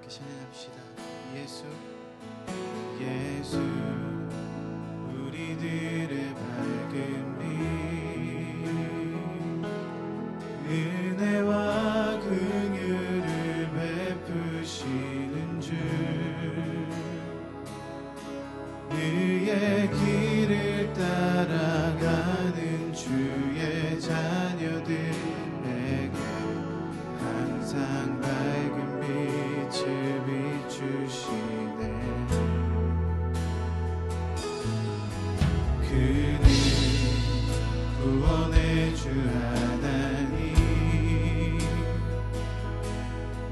함께 찬양합시다. 예수 예수 우리들의 밝은 빛 은혜와 긍휼을 베푸시는 주 그의 길을 따라가는 주의 자녀들에게 항상 밝은 빛을 비추시네. 그는 구원의 주 하나님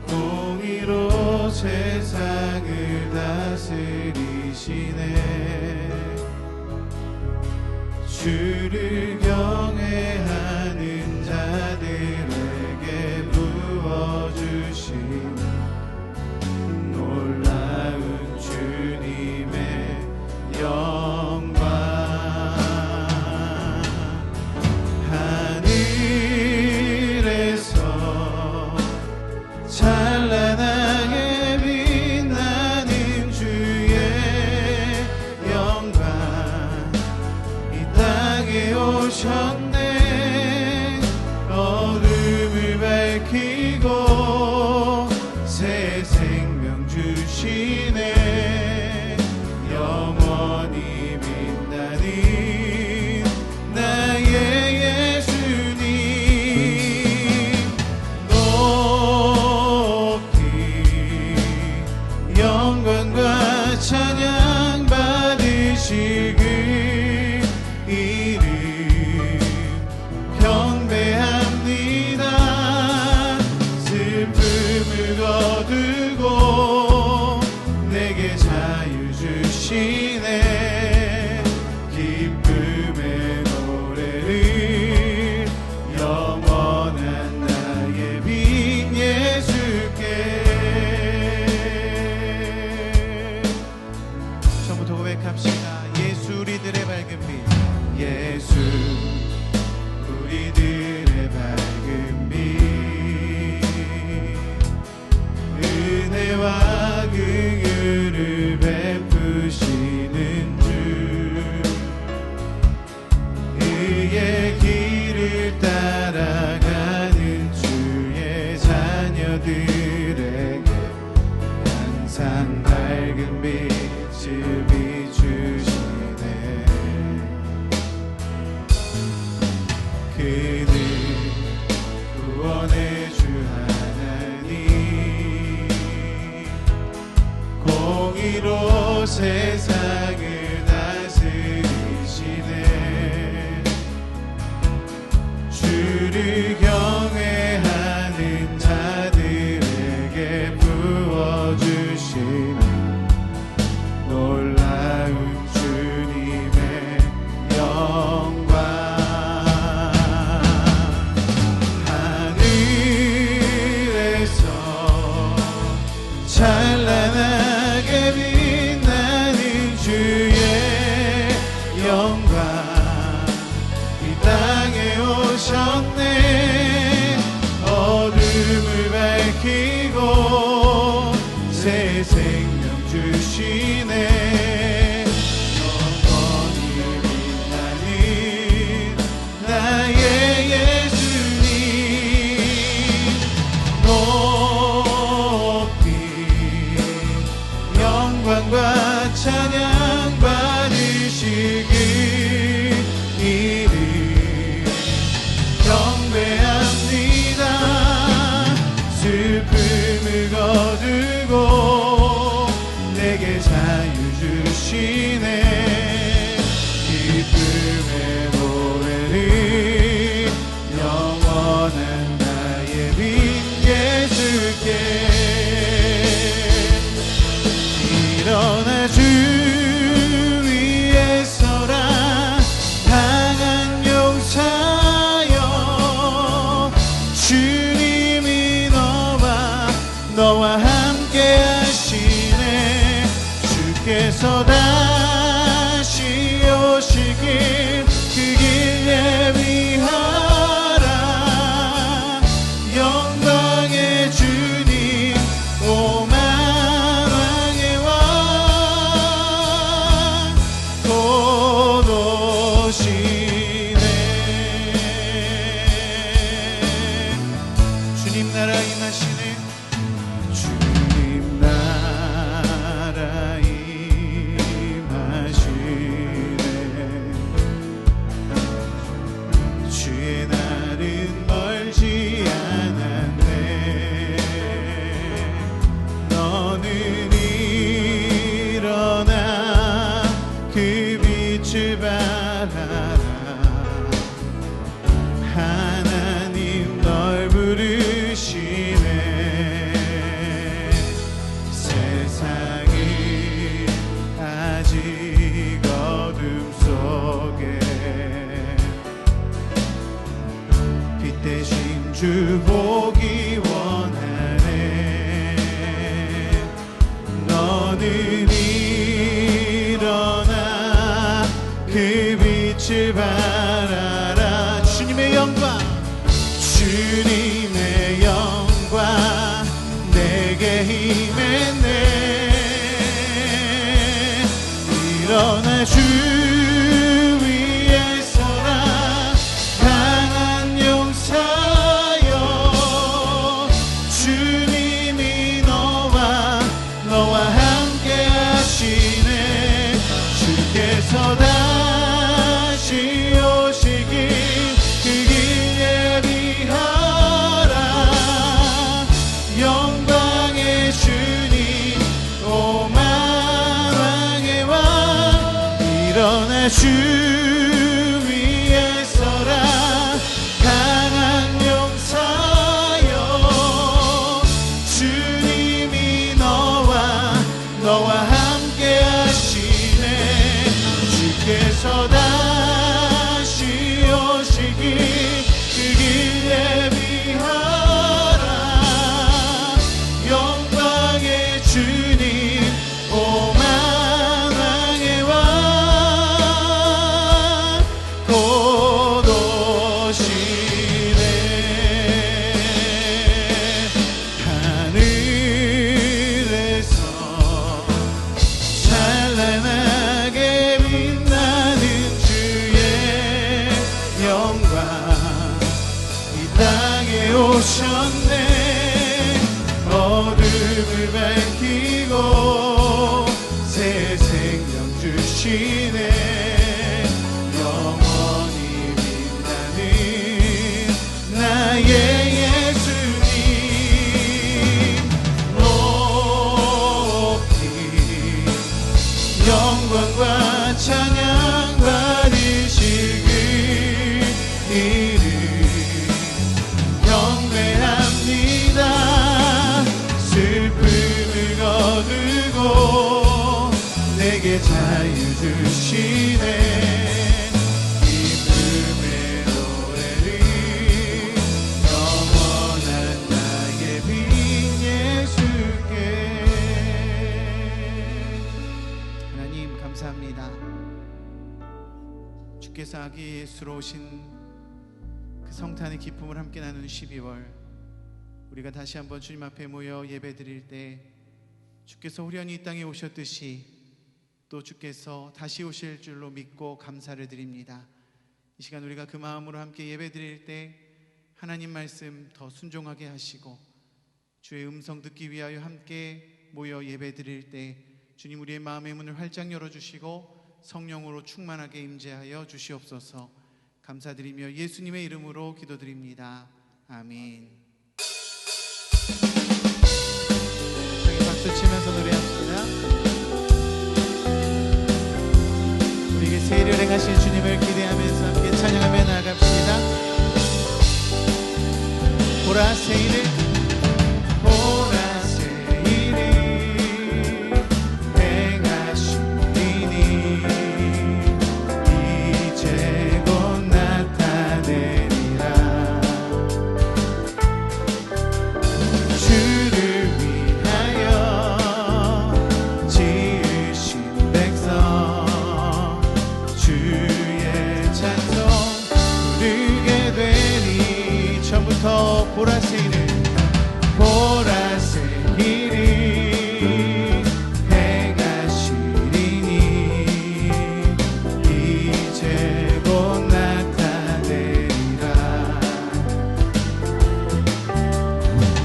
공의로 세상을 다스리시네. 주를 경외하는 자들에게 부어주신 놀라운 주님의 영광. 하늘에서 찬란하게 빛나는 주의 영광 이 땅에 오셨네. 어둠을 밝히고 새 생명 주시네. 영원히 빛나는 나의 예수님 높이 영광과 찬양 받으실 그 이름 경배합니다. 슬픔을 거두고 내게 자유 주시네. 기쁨의 노래를 영원한 나의 빈 예수께. 처음부터 고백합시다. 예수 우리들의 밝은 빛 예수 우리들의 밝은 빛 은혜와 긍휼을 베푸시는 주 그의 길을 따라가는 주의 자녀들에게 항상 밝은 빛을 비추시네. 그는 구원의 주 하나님 공의로 세상을 다스리시네. 주를 경외하는 자들에게 부어주시는 놀라운 주님의 영광. 하늘에서 찬란하게 빛나는 주의 영광 이 땅에 오셨네. 어둠을 밝히고 새 생명 주시네. 영원히 빛나는 나의 예수님 높이 영광과 찬양 받으시길 이름 경배합니다. 슬픔을 거두고 내게 자 찬양하라. 하나님 널 부르시네. 세상이 아직 어둠 속에 빛 대신 주 보기 원하네. 너는 일어나 그 빛을 바라라. 주님의 영광, 주님의 영광 내게 임했네. 일어나 주 위에 서라. 강한 용사여, 주님이 너와 함께 하시네. 주께서 다시 오시길 그 길 예비하라. 영광의 주님, 오 만왕의 왕. 일어나 주 위에 서라. 강한 용사여, 주님이 너와 함께 하시네. 주께서 다시 오시길 그 길 예비하라. 영광의 주님, 오 만왕의 왕. 곧 오시네. 하늘에서 찬란하게 빛나는 주의 영광 이 땅에 오셨네. 어둠을 밝히고 새 생명 주시네. 영원히 빛나는 나의 예수님 높이 영광과 찬양 받으시길 이를 경배합니다. 슬픔을 거두고 내게 자유 주시네. 기쁨의 노래를 영원한 나의 빈 예수께. 하나님 감사합니다. 주께서 아기 예수로 오신 그 성탄의 기쁨을 함께 나누는 12월, 우리가 다시 한번 주님 앞에 모여 예배 드릴 때 주께서 후련히 이 땅에 오셨듯이 또 주께서 다시 오실 줄로 믿고 감사를 드립니다. 이 시간 우리가 그 마음으로 함께 예배 드릴 때 하나님 말씀 더 순종하게 하시고 주의 음성 듣기 위하여 함께 모여 예배 드릴 때 주님 우리의 마음의 문을 활짝 열어주시고 성령으로 충만하게 임재하여 주시옵소서. 감사드리며 예수님의 이름으로 기도드립니다. 아멘. 박수 치면서 노래합시다. 우리에게 새 일을 행하신 주님을 기대하면서 함께 찬양하며 나아갑시다. 보라 새 일을, 보라 새 일을 행하시리니 이제 곧 나타내리라. 주를 위하여 지으신 백성 주의 찬송 부르게 되니. 처음부터 보라색 이름, 보라색 이름 행하시리니 이제 곧 나타내리라.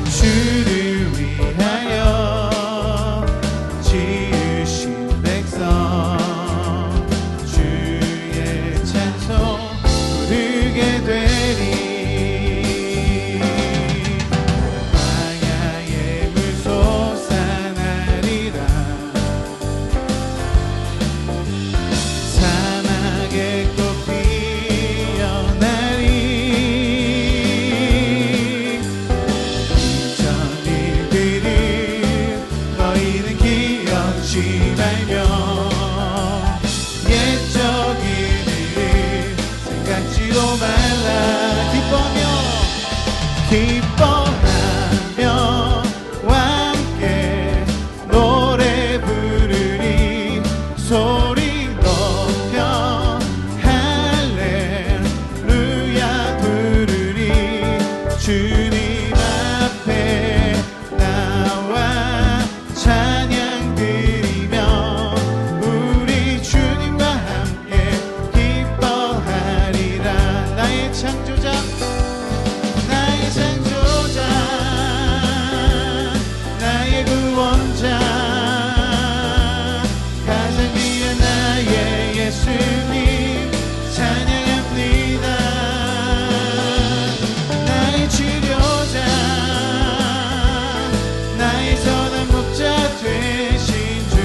주를 위하여 지으신 백성 주의 찬송 부르게 되리. 사막의 꽃 기뻐하며 함께 노래 부르리 소리 높여 할렐루야 부르리 주님 앞에 나와 찬양 드리며 우리 주님과 함께 기뻐하리라. 나의 창조자 나의 구원자 가장 귀한 나의 예수님 찬양합니다. 나의 치료자 나의 선한 목자 되신 주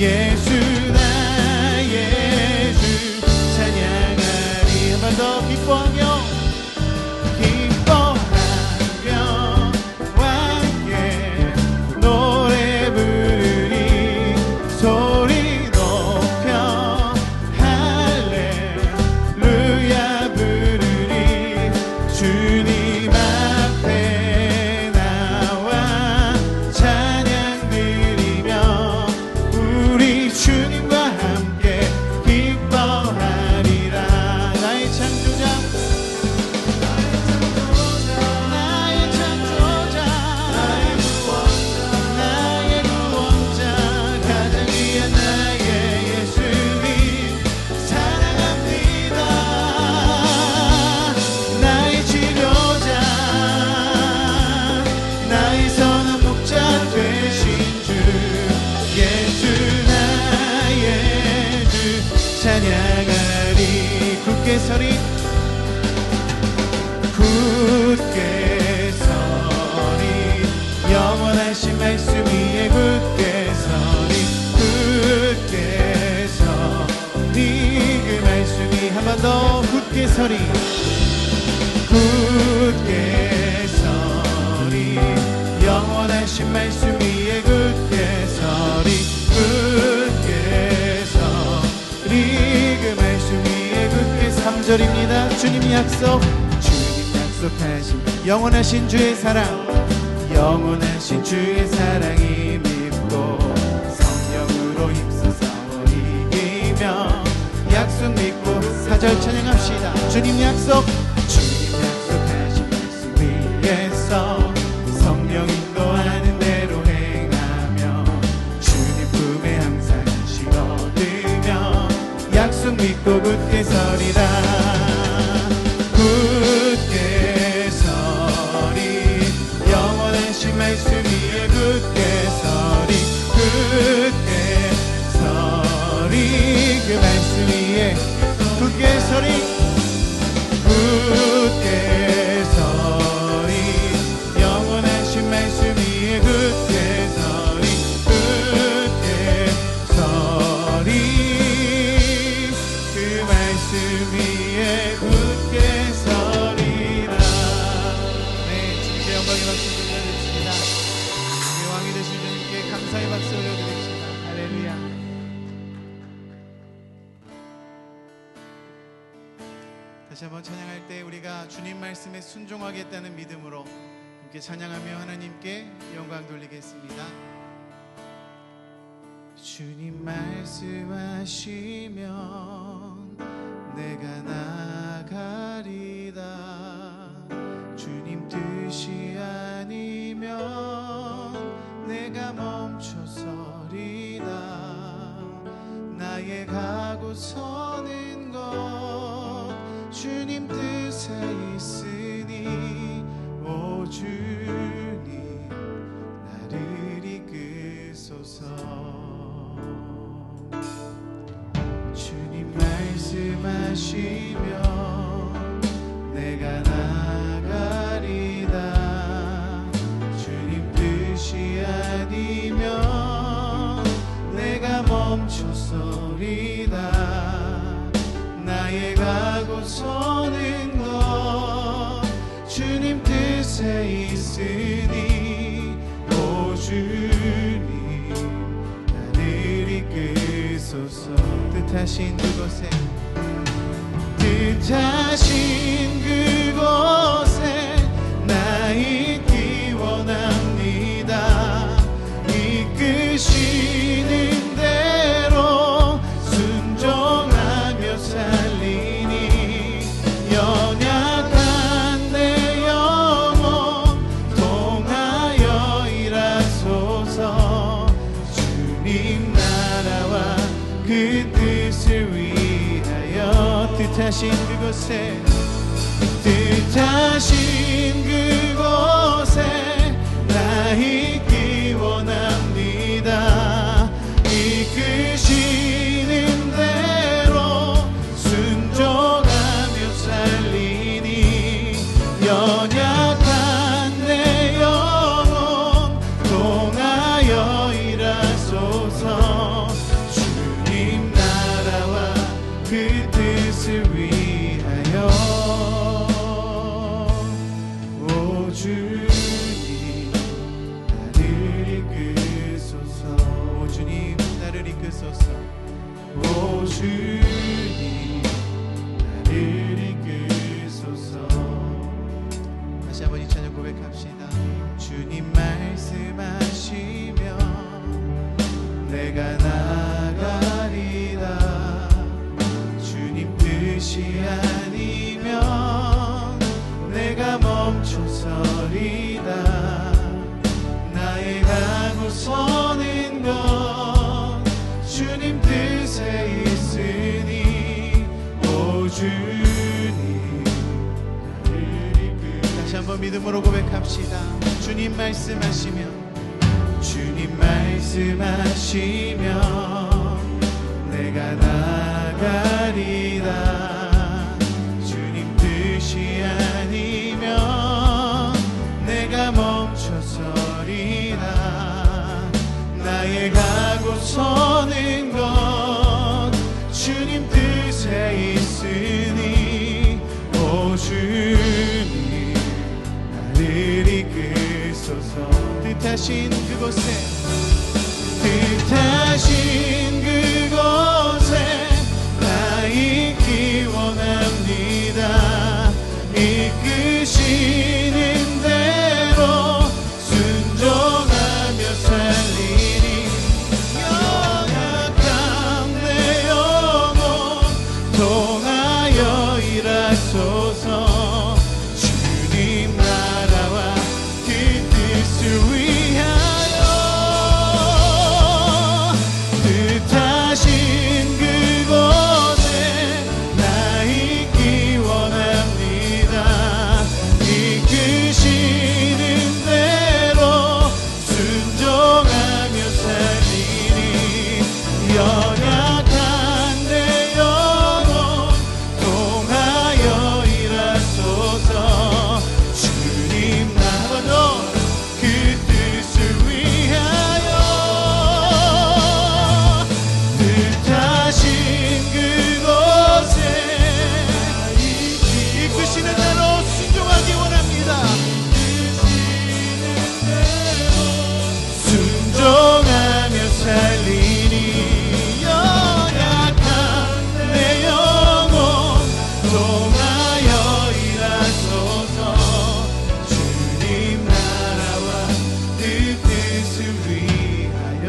예수 나의 주 찬양하리. 한 번 더 기뻐하며 찬양하리. 굳게 서리 굳게 서리 영원하신 말씀 위에 굳게 서리 굳게 서리 그 말씀이 한 번 더 굳게 서리 굳게 서리 영원하신 말씀 위에 굳게 서리 굳게 서리 그 말씀 위에 굳게. 3절입니다. 주님 약속하신 영원하신 주의 사랑 영원하신 주의 사랑이 믿고 성령으로 힘써서 이기며 약속 믿고 4절 찬양합시다. 주님 약속하신 말씀 위에서 성령 인도하는 대로 행하며 주님 품에 항상 실어두며 약속 믿고 굳게 서리라. 굳게 서리 영원하신 말씀 위에 굳게 서리 굳게 서리 그 말씀 위에 굳게 서리 굳게 서리 영원하신 말씀 위에 굳게 서리 굳게 서리 그 말씀 위에 굳게 서리라. 네, 주님께 영광의 박수 올려드립니다. 우리 왕이 되신 주님께 감사의 박수 올려드립니다. 할렐루야. 다시 한번 찬양할 때 우리가 주님 말씀에 순종하겠다는 믿음으로 함께 찬양하며 하나님께 영광 돌리겠습니다. 주님 말씀하시면 내가 나가리다. 주님 뜻이 아니면 내가 멈춰서리다. 나의 가고 서는 것 주님 뜻에 있으니 오 주님 나를 이끄소서. 주님 말씀하시면 내가 나가리다. 주님 뜻이 아니면 내가 멈춰서리다. 나의 가고 서는 것 주님 뜻에 있으니 오 주님 나를 이끄소서. 뜻하신 그곳에 뜻하신 그곳에 나 뜻하신 그곳에 뜻하신 그곳에 나 있기 원합니다. 이끄시는 대로 순종하며 살리니 연약한 내 영혼 통하여 일하소서. 주님 나라와 그 뜻을 위하여 오 주님 나를 이끄소서. 오 주님 나를 이끄소서. 오 주님 나를 이끄소서. 다시 한번 이 찬양 고백합시다. 주님 말씀하시면 내가 나가리라. 주님 뜻이 아니면 내가 멈춰서리다. 나의 가고 서는 것 주님 뜻에 있으니 오 주님 나를 이끌. 다시 한번 믿음으로 고백합시다. 주님 말씀하시면 주님 말씀하시면 내가 나가리라. 주님 뜻이 아니면 내가 멈춰서리라. 나의 가고 서는 것 주님 뜻에 있으니 오 주님 나를 이끄소서. 뜻하신 그곳에 뜻하신 그곳에 나 있기 원합니다. 이끄시는 대로 순종하며 살리니 연약한 내 영혼 통하여 일하소서. 주님 나라와 그 뜻을 위하여 뜻하신 그곳에 나 있기 원합니다. 이끄시는 대로 순종하며 살리니 연약한 내 영혼 통하여 일하소서. 주님 나와 그 뜻을 위하여 뜻하신 그곳에 이끄시는 대로 순종하기 원합니다. 순종하며 살리니 연약한 내 영혼 통하여 일하소서. 주님 나라와 그 뜻을 위하여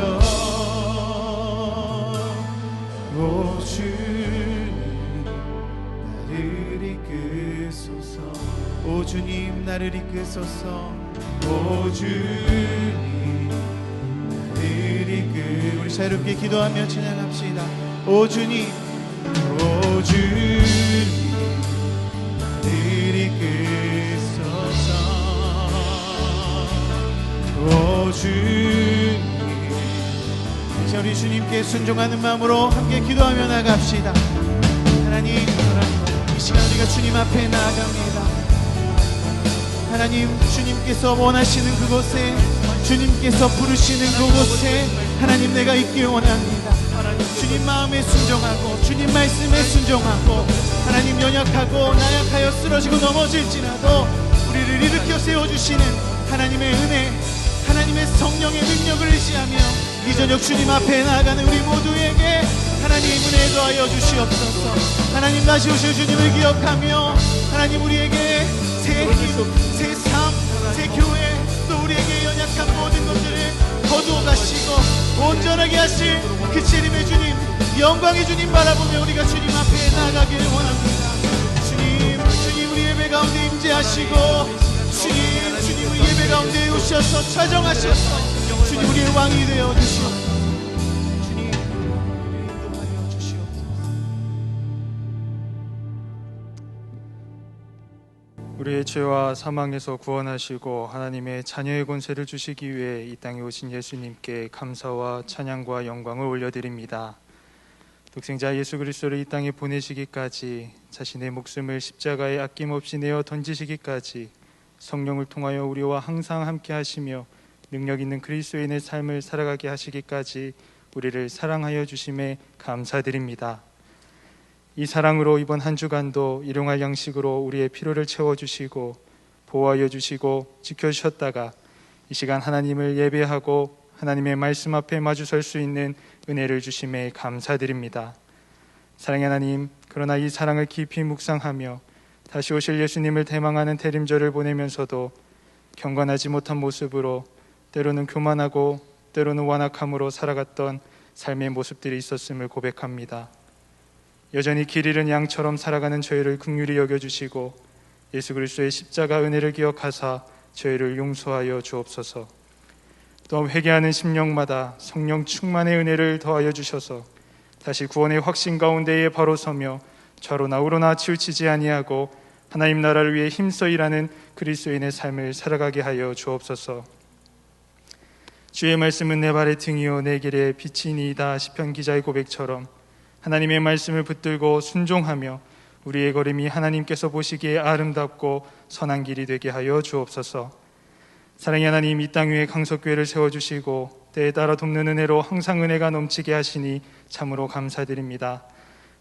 오 주님 나를 이끄소서. 오 주님 나를 이끄소서. 오 주님 나를 이끄. 우리 새롭게 기도하며 찬양합시다. 오 주님 오 주님 나를 이끄소서. 오 주님. 이제 우리 주님께 순종하는 마음으로 함께 기도하며 나갑시다. 하나님 이 시간 우리가 주님 앞에 나아갑니다. 하나님 주님께서 원하시는 그곳에 주님께서 부르시는 그곳에 하나님 내가 있기 원합니다. 주님 마음에 순종하고 주님 말씀에 순종하고 하나님 연약하고 나약하여 쓰러지고 넘어질지라도 우리를 일으켜 세워주시는 하나님의 은혜 하나님의 성령의 능력을 의지하며 이 저녁 주님 앞에 나아가는 우리 모두에게 하나님 은혜 더하여 주시옵소서. 하나님 다시 오실 주님을 기억하며 하나님 우리에게 새 힘, 새 삶, 새 교회 또 우리에게 연약한 모든 것들을 거두어 가시고 온전하게 하실 그 재림의 주님 영광의 주님 바라보며 우리가 주님 앞에 나아가기를 원합니다. 주님 우리 예배 가운데 임재하시고 주님 우리 예배 가운데 오셔서 차정하셔서 주님 우리의 왕이 되어 주시옵소서. 주님 인도하여 주시옵소서. 우리의 죄와 사망에서 구원하시고 하나님의 자녀의 권세를 주시기 위해 이 땅에 오신 예수님께 감사와 찬양과 영광을 올려드립니다. 독생자 예수 그리스도를 이 땅에 보내시기까지, 자신의 목숨을 십자가에 아낌없이 내어 던지시기까지 성령을 통하여 우리와 항상 함께 하시며 능력 있는 그리스도인의 삶을 살아가게 하시기까지 우리를 사랑하여 주심에 감사드립니다. 이 사랑으로 이번 한 주간도 일용할 양식으로 우리의 필요를 채워주시고 보호하여 주시고 지켜주셨다가 이 시간 하나님을 예배하고 하나님의 말씀 앞에 마주설 수 있는 은혜를 주심에 감사드립니다. 사랑의 하나님, 그러나 이 사랑을 깊이 묵상하며 다시 오실 예수님을 대망하는 대림절을 보내면서도 경건하지 못한 모습으로, 때로는 교만하고 때로는 완악함으로 살아갔던 삶의 모습들이 있었음을 고백합니다. 여전히 길 잃은 양처럼 살아가는 저희를 긍휼히 여겨주시고 예수 그리스도의 십자가 은혜를 기억하사 저희를 용서하여 주옵소서. 또 회개하는 심령마다 성령 충만의 은혜를 더하여 주셔서 다시 구원의 확신 가운데에 바로 서며 좌로나 우로나 치우치지 아니하고 하나님 나라를 위해 힘써 일하는 그리스도인의 삶을 살아가게 하여 주옵소서. 주의 말씀은 내 발의 등이요 내 길의 빛이니이다. 시편 기자의 고백처럼 하나님의 말씀을 붙들고 순종하며 우리의 걸음이 하나님께서 보시기에 아름답고 선한 길이 되게 하여 주옵소서. 사랑의 하나님, 이 땅 위에 강석교회를 세워주시고 때에 따라 돕는 은혜로 항상 은혜가 넘치게 하시니 참으로 감사드립니다.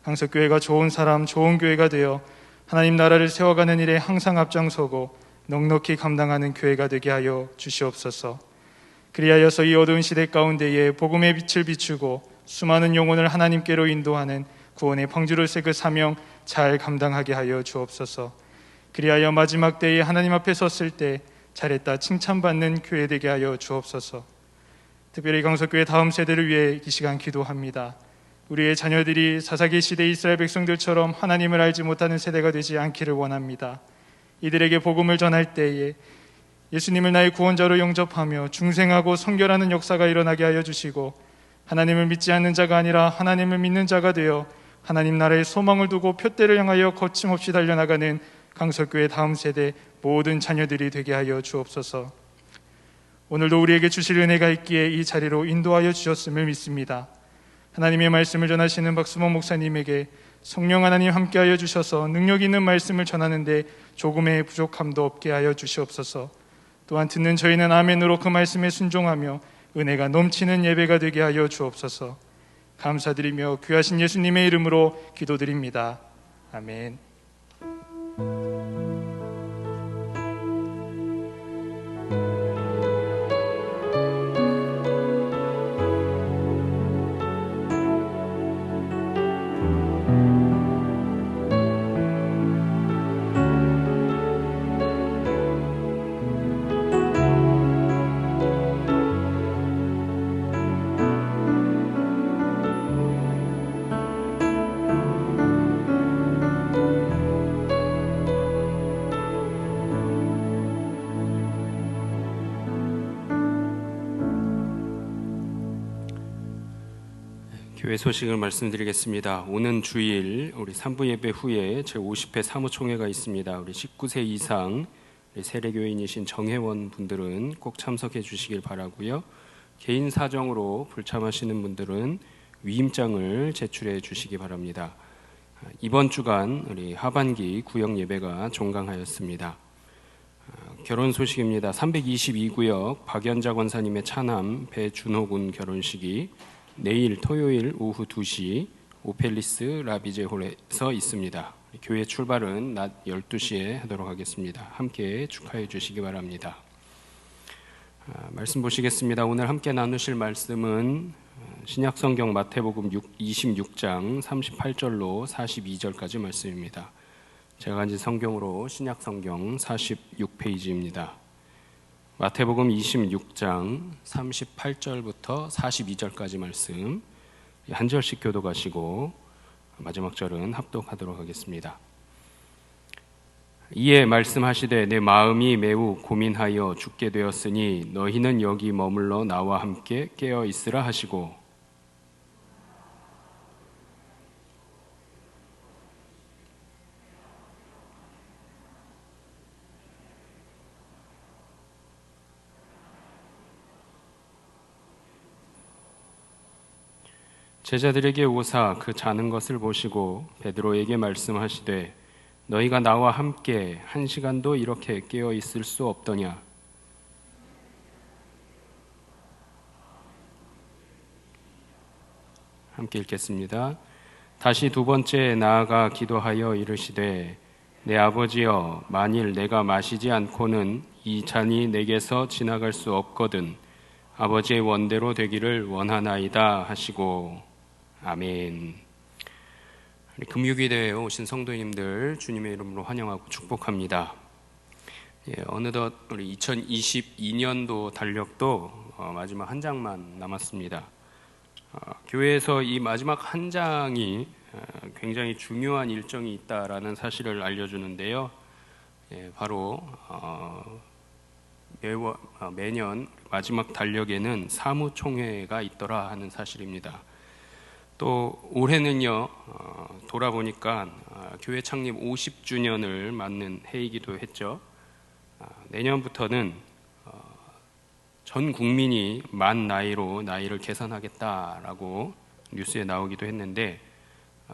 강석교회가 좋은 사람, 좋은 교회가 되어 하나님 나라를 세워가는 일에 항상 앞장서고 넉넉히 감당하는 교회가 되게 하여 주시옵소서. 그리하여서 이 어두운 시대 가운데에 복음의 빛을 비추고 수많은 영혼을 하나님께로 인도하는 구원의 방주로서의 그 사명 잘 감당하게 하여 주옵소서. 그리하여 마지막 때에 하나님 앞에 섰을 때 잘했다 칭찬받는 교회 되게 하여 주옵소서. 특별히 강석교회 다음 세대를 위해 이 시간 기도합니다. 우리의 자녀들이 사사기 시대 이스라엘 백성들처럼 하나님을 알지 못하는 세대가 되지 않기를 원합니다. 이들에게 복음을 전할 때에 예수님을 나의 구원자로 영접하며 중생하고 성결하는 역사가 일어나게 하여 주시고, 하나님을 믿지 않는 자가 아니라 하나님을 믿는 자가 되어 하나님 나라의 소망을 두고 표대를 향하여 거침없이 달려나가는 강석교회 다음 세대 모든 자녀들이 되게 하여 주옵소서. 오늘도 우리에게 주실 은혜가 있기에 이 자리로 인도하여 주셨음을 믿습니다. 하나님의 말씀을 전하시는 박수범 목사님에게 성령 하나님 함께하여 주셔서 능력 있는 말씀을 전하는데 조금의 부족함도 없게 하여 주시옵소서. 또한 듣는 저희는 아멘으로 그 말씀에 순종하며 은혜가 넘치는 예배가 되게 하여 주옵소서. 감사드리며 귀하신 예수님의 이름으로 기도드립니다. 아멘. 교회 소식을 말씀드리겠습니다. 오는 주일 우리 3부 예배 후에 제50회 사무총회가 있습니다. 우리 19세 이상 세례교인이신 정회원 분들은 꼭 참석해 주시길 바라고요. 개인 사정으로 불참하시는 분들은 위임장을 제출해 주시기 바랍니다. 이번 주간 우리 하반기 구역 예배가 종강하였습니다. 결혼 소식입니다. 322구역 박연자 권사님의 차남 배준호 군 결혼식이 내일 토요일 오후 2시 오펠리스 라비제홀에서 있습니다. 교회 출발은 낮 12시에 하도록 하겠습니다. 함께 축하해 주시기 바랍니다. 말씀 보시겠습니다. 오늘 함께 나누실 말씀은 신약성경 마태복음 26장 38절로 42절까지 말씀입니다. 제가 가진 성경으로 신약성경 46페이지입니다. 마태복음 26장 38절부터 42절까지 말씀 한 절씩 교독하시고 마지막 절은 합독하도록 하겠습니다. 이에 말씀하시되 내 마음이 매우 고민하여 죽게 되었으니 너희는 여기 머물러 나와 함께 깨어 있으라 하시고 제자들에게 오사 그 자는 것을 보시고 베드로에게 말씀하시되 너희가 나와 함께 1시간도 이렇게 깨어 있을 수 없더냐. 함께 읽겠습니다. 다시 두 번째 나아가 기도하여 이르시되 내 아버지여, 만일 내가 마시지 않고는 이 잔이 내게서 지나갈 수 없거든 아버지의 원대로 되기를 원하나이다 하시고. 아멘. 우리 금요기대에 오신 성도님들 주님의 이름으로 환영하고 축복합니다. 어느덧 우리 2022년도 달력도 마지막 한 장만 남았습니다. 교회에서 이 마지막 한 장이 굉장히 중요한 일정이 있다라는 사실을 알려주는데요. 바로 매년 마지막 달력에는 사무총회가 있더라 하는 사실입니다. 또 올해는요, 돌아보니까 교회 창립 50주년을 맞는 해이기도 했죠. 내년부터는 전 국민이 만 나이로 나이를 계산하겠다라고 뉴스에 나오기도 했는데,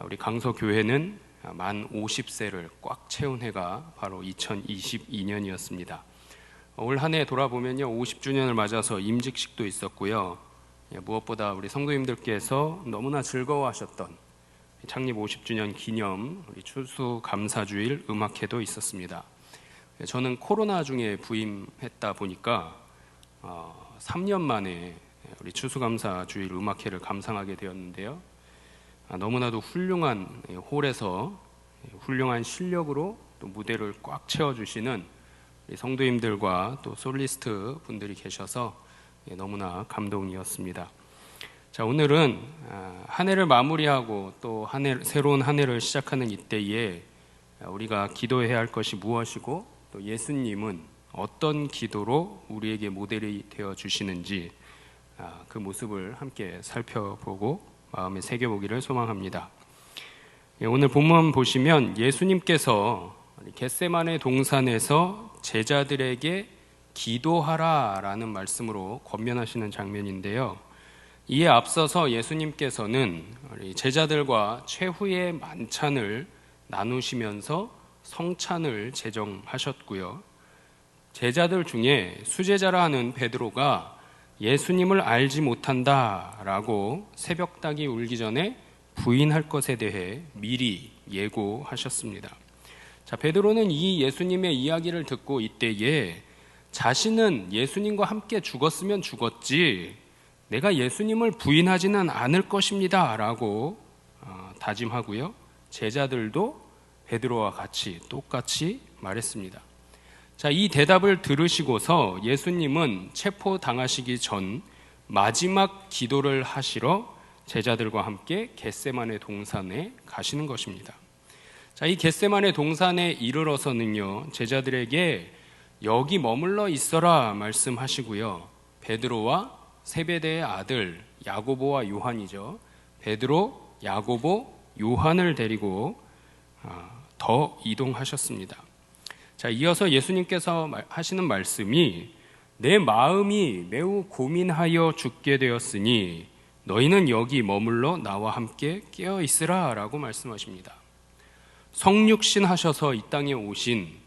우리 강서교회는 만 50세를 꽉 채운 해가 바로 2022년이었습니다. 올 한 해 돌아보면요, 50주년을 맞아서 임직식도 있었고요. 무엇보다 우리 성도님들께서 너무나 즐거워하셨던 창립 50주년 기념 우리 추수감사주일 음악회도 있었습니다. 저는 코로나 중에 부임했다 보니까 3년 만에 우리 추수감사주일 음악회를 감상하게 되었는데요. 너무나도 훌륭한 홀에서 훌륭한 실력으로 또 무대를 꽉 채워주시는 성도님들과 또 솔리스트 분들이 계셔서 너무나 감동이었습니다. 자, 오늘은 한 해를 마무리하고 또 새로운 한 해를 시작하는 이때에 우리가 기도해야 할 것이 무엇이고 또 예수님은 어떤 기도로 우리에게 모델이 되어 주시는지 그 모습을 함께 살펴보고 마음에 새겨보기를 소망합니다. 오늘 본문 보시면 예수님께서 겟세마네 동산에서 제자들에게 기도하라라는 말씀으로 권면하시는 장면인데요. 이에 앞서서 예수님께서는 제자들과 최후의 만찬을 나누시면서 성찬을 제정하셨고요. 제자들 중에 수제자라 하는 베드로가 예수님을 알지 못한다라고 새벽닭이 울기 전에 부인할 것에 대해 미리 예고하셨습니다. 자, 베드로는 이 예수님의 이야기를 듣고 이때에 자신은 예수님과 함께 죽었으면 죽었지 내가 예수님을 부인하지는 않을 것입니다 라고 다짐하고요. 제자들도 베드로와 같이 똑같이 말했습니다. 자, 이 대답을 들으시고서 예수님은 체포당하시기 전 마지막 기도를 하시러 제자들과 함께 겟세마네 동산에 가시는 것입니다. 자, 이 겟세마네 동산에 이르러서는요, 제자들에게 여기 머물러 있어라 말씀하시고요. 베드로와 세베대의 아들 야고보와 요한이죠. 베드로, 야고보, 요한을 데리고 더 이동하셨습니다. 자, 이어서 예수님께서 하시는 말씀이 내 마음이 매우 고민하여 죽게 되었으니 너희는 여기 머물러 나와 함께 깨어 있으라 라고 말씀하십니다. 성육신 하셔서 이 땅에 오신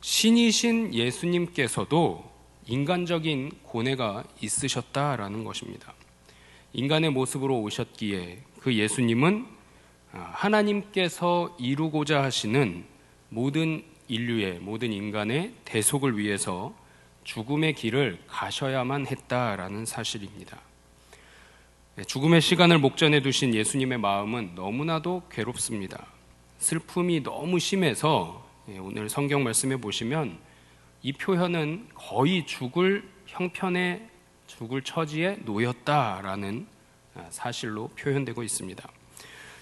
신이신 예수님께서도 인간적인 고뇌가 있으셨다라는 것입니다. 인간의 모습으로 오셨기에 그 예수님은 하나님께서 이루고자 하시는 모든 인류의 모든 인간의 대속을 위해서 죽음의 길을 가셔야만 했다라는 사실입니다. 죽음의 시간을 목전에 두신 예수님의 마음은 너무나도 괴롭습니다. 슬픔이 너무 심해서 오늘 성경 말씀에 보시면 이 표현은 거의 죽을 형편에 죽을 처지에 놓였다라는 사실로 표현되고 있습니다.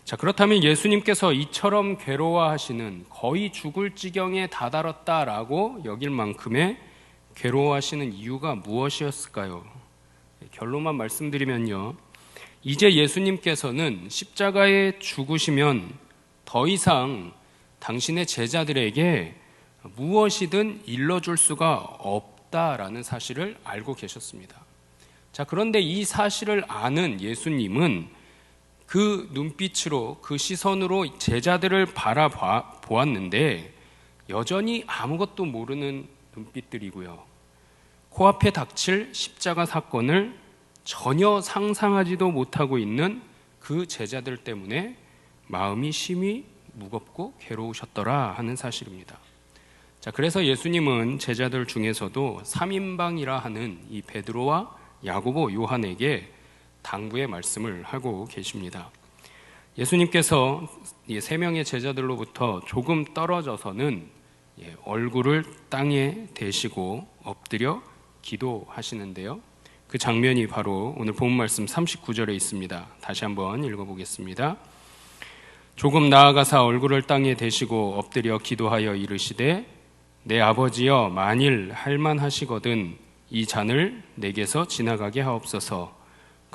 자, 그렇다면 예수님께서 이처럼 괴로워하시는 거의 죽을 지경에 다다랐다라고 여길 만큼의 괴로워하시는 이유가 무엇이었을까요? 결론만 말씀드리면요, 이제 예수님께서는 십자가에 죽으시면 더 이상 당신의 제자들에게 무엇이든 일러줄 수가 없다라는 사실을 알고 계셨습니다. 자, 그런데 이 사실을 아는 예수님은 그 눈빛으로, 그 시선으로 제자들을 바라보았는데 여전히 아무것도 모르는 눈빛들이고요. 코앞에 닥칠 십자가 사건을 전혀 상상하지도 못하고 있는 그 제자들 때문에 마음이 심히 무겁고 괴로우셨더라 하는 사실입니다. 자, 그래서 예수님은 제자들 중에서도 3인방이라 하는 이 베드로와 야고보, 요한에게 당부의 말씀을 하고 계십니다. 예수님께서 이 3명의 제자들로부터 조금 떨어져서는 얼굴을 땅에 대시고 엎드려 기도하시는데요. 그 장면이 바로 오늘 본문 말씀 39절에 있습니다. 다시 한번 읽어보겠습니다. 조금 나아가사 얼굴을 땅에 대시고 엎드려 기도하여 이르시되 내 아버지여, 만일 할만하시거든 이 잔을 내게서 지나가게 하옵소서.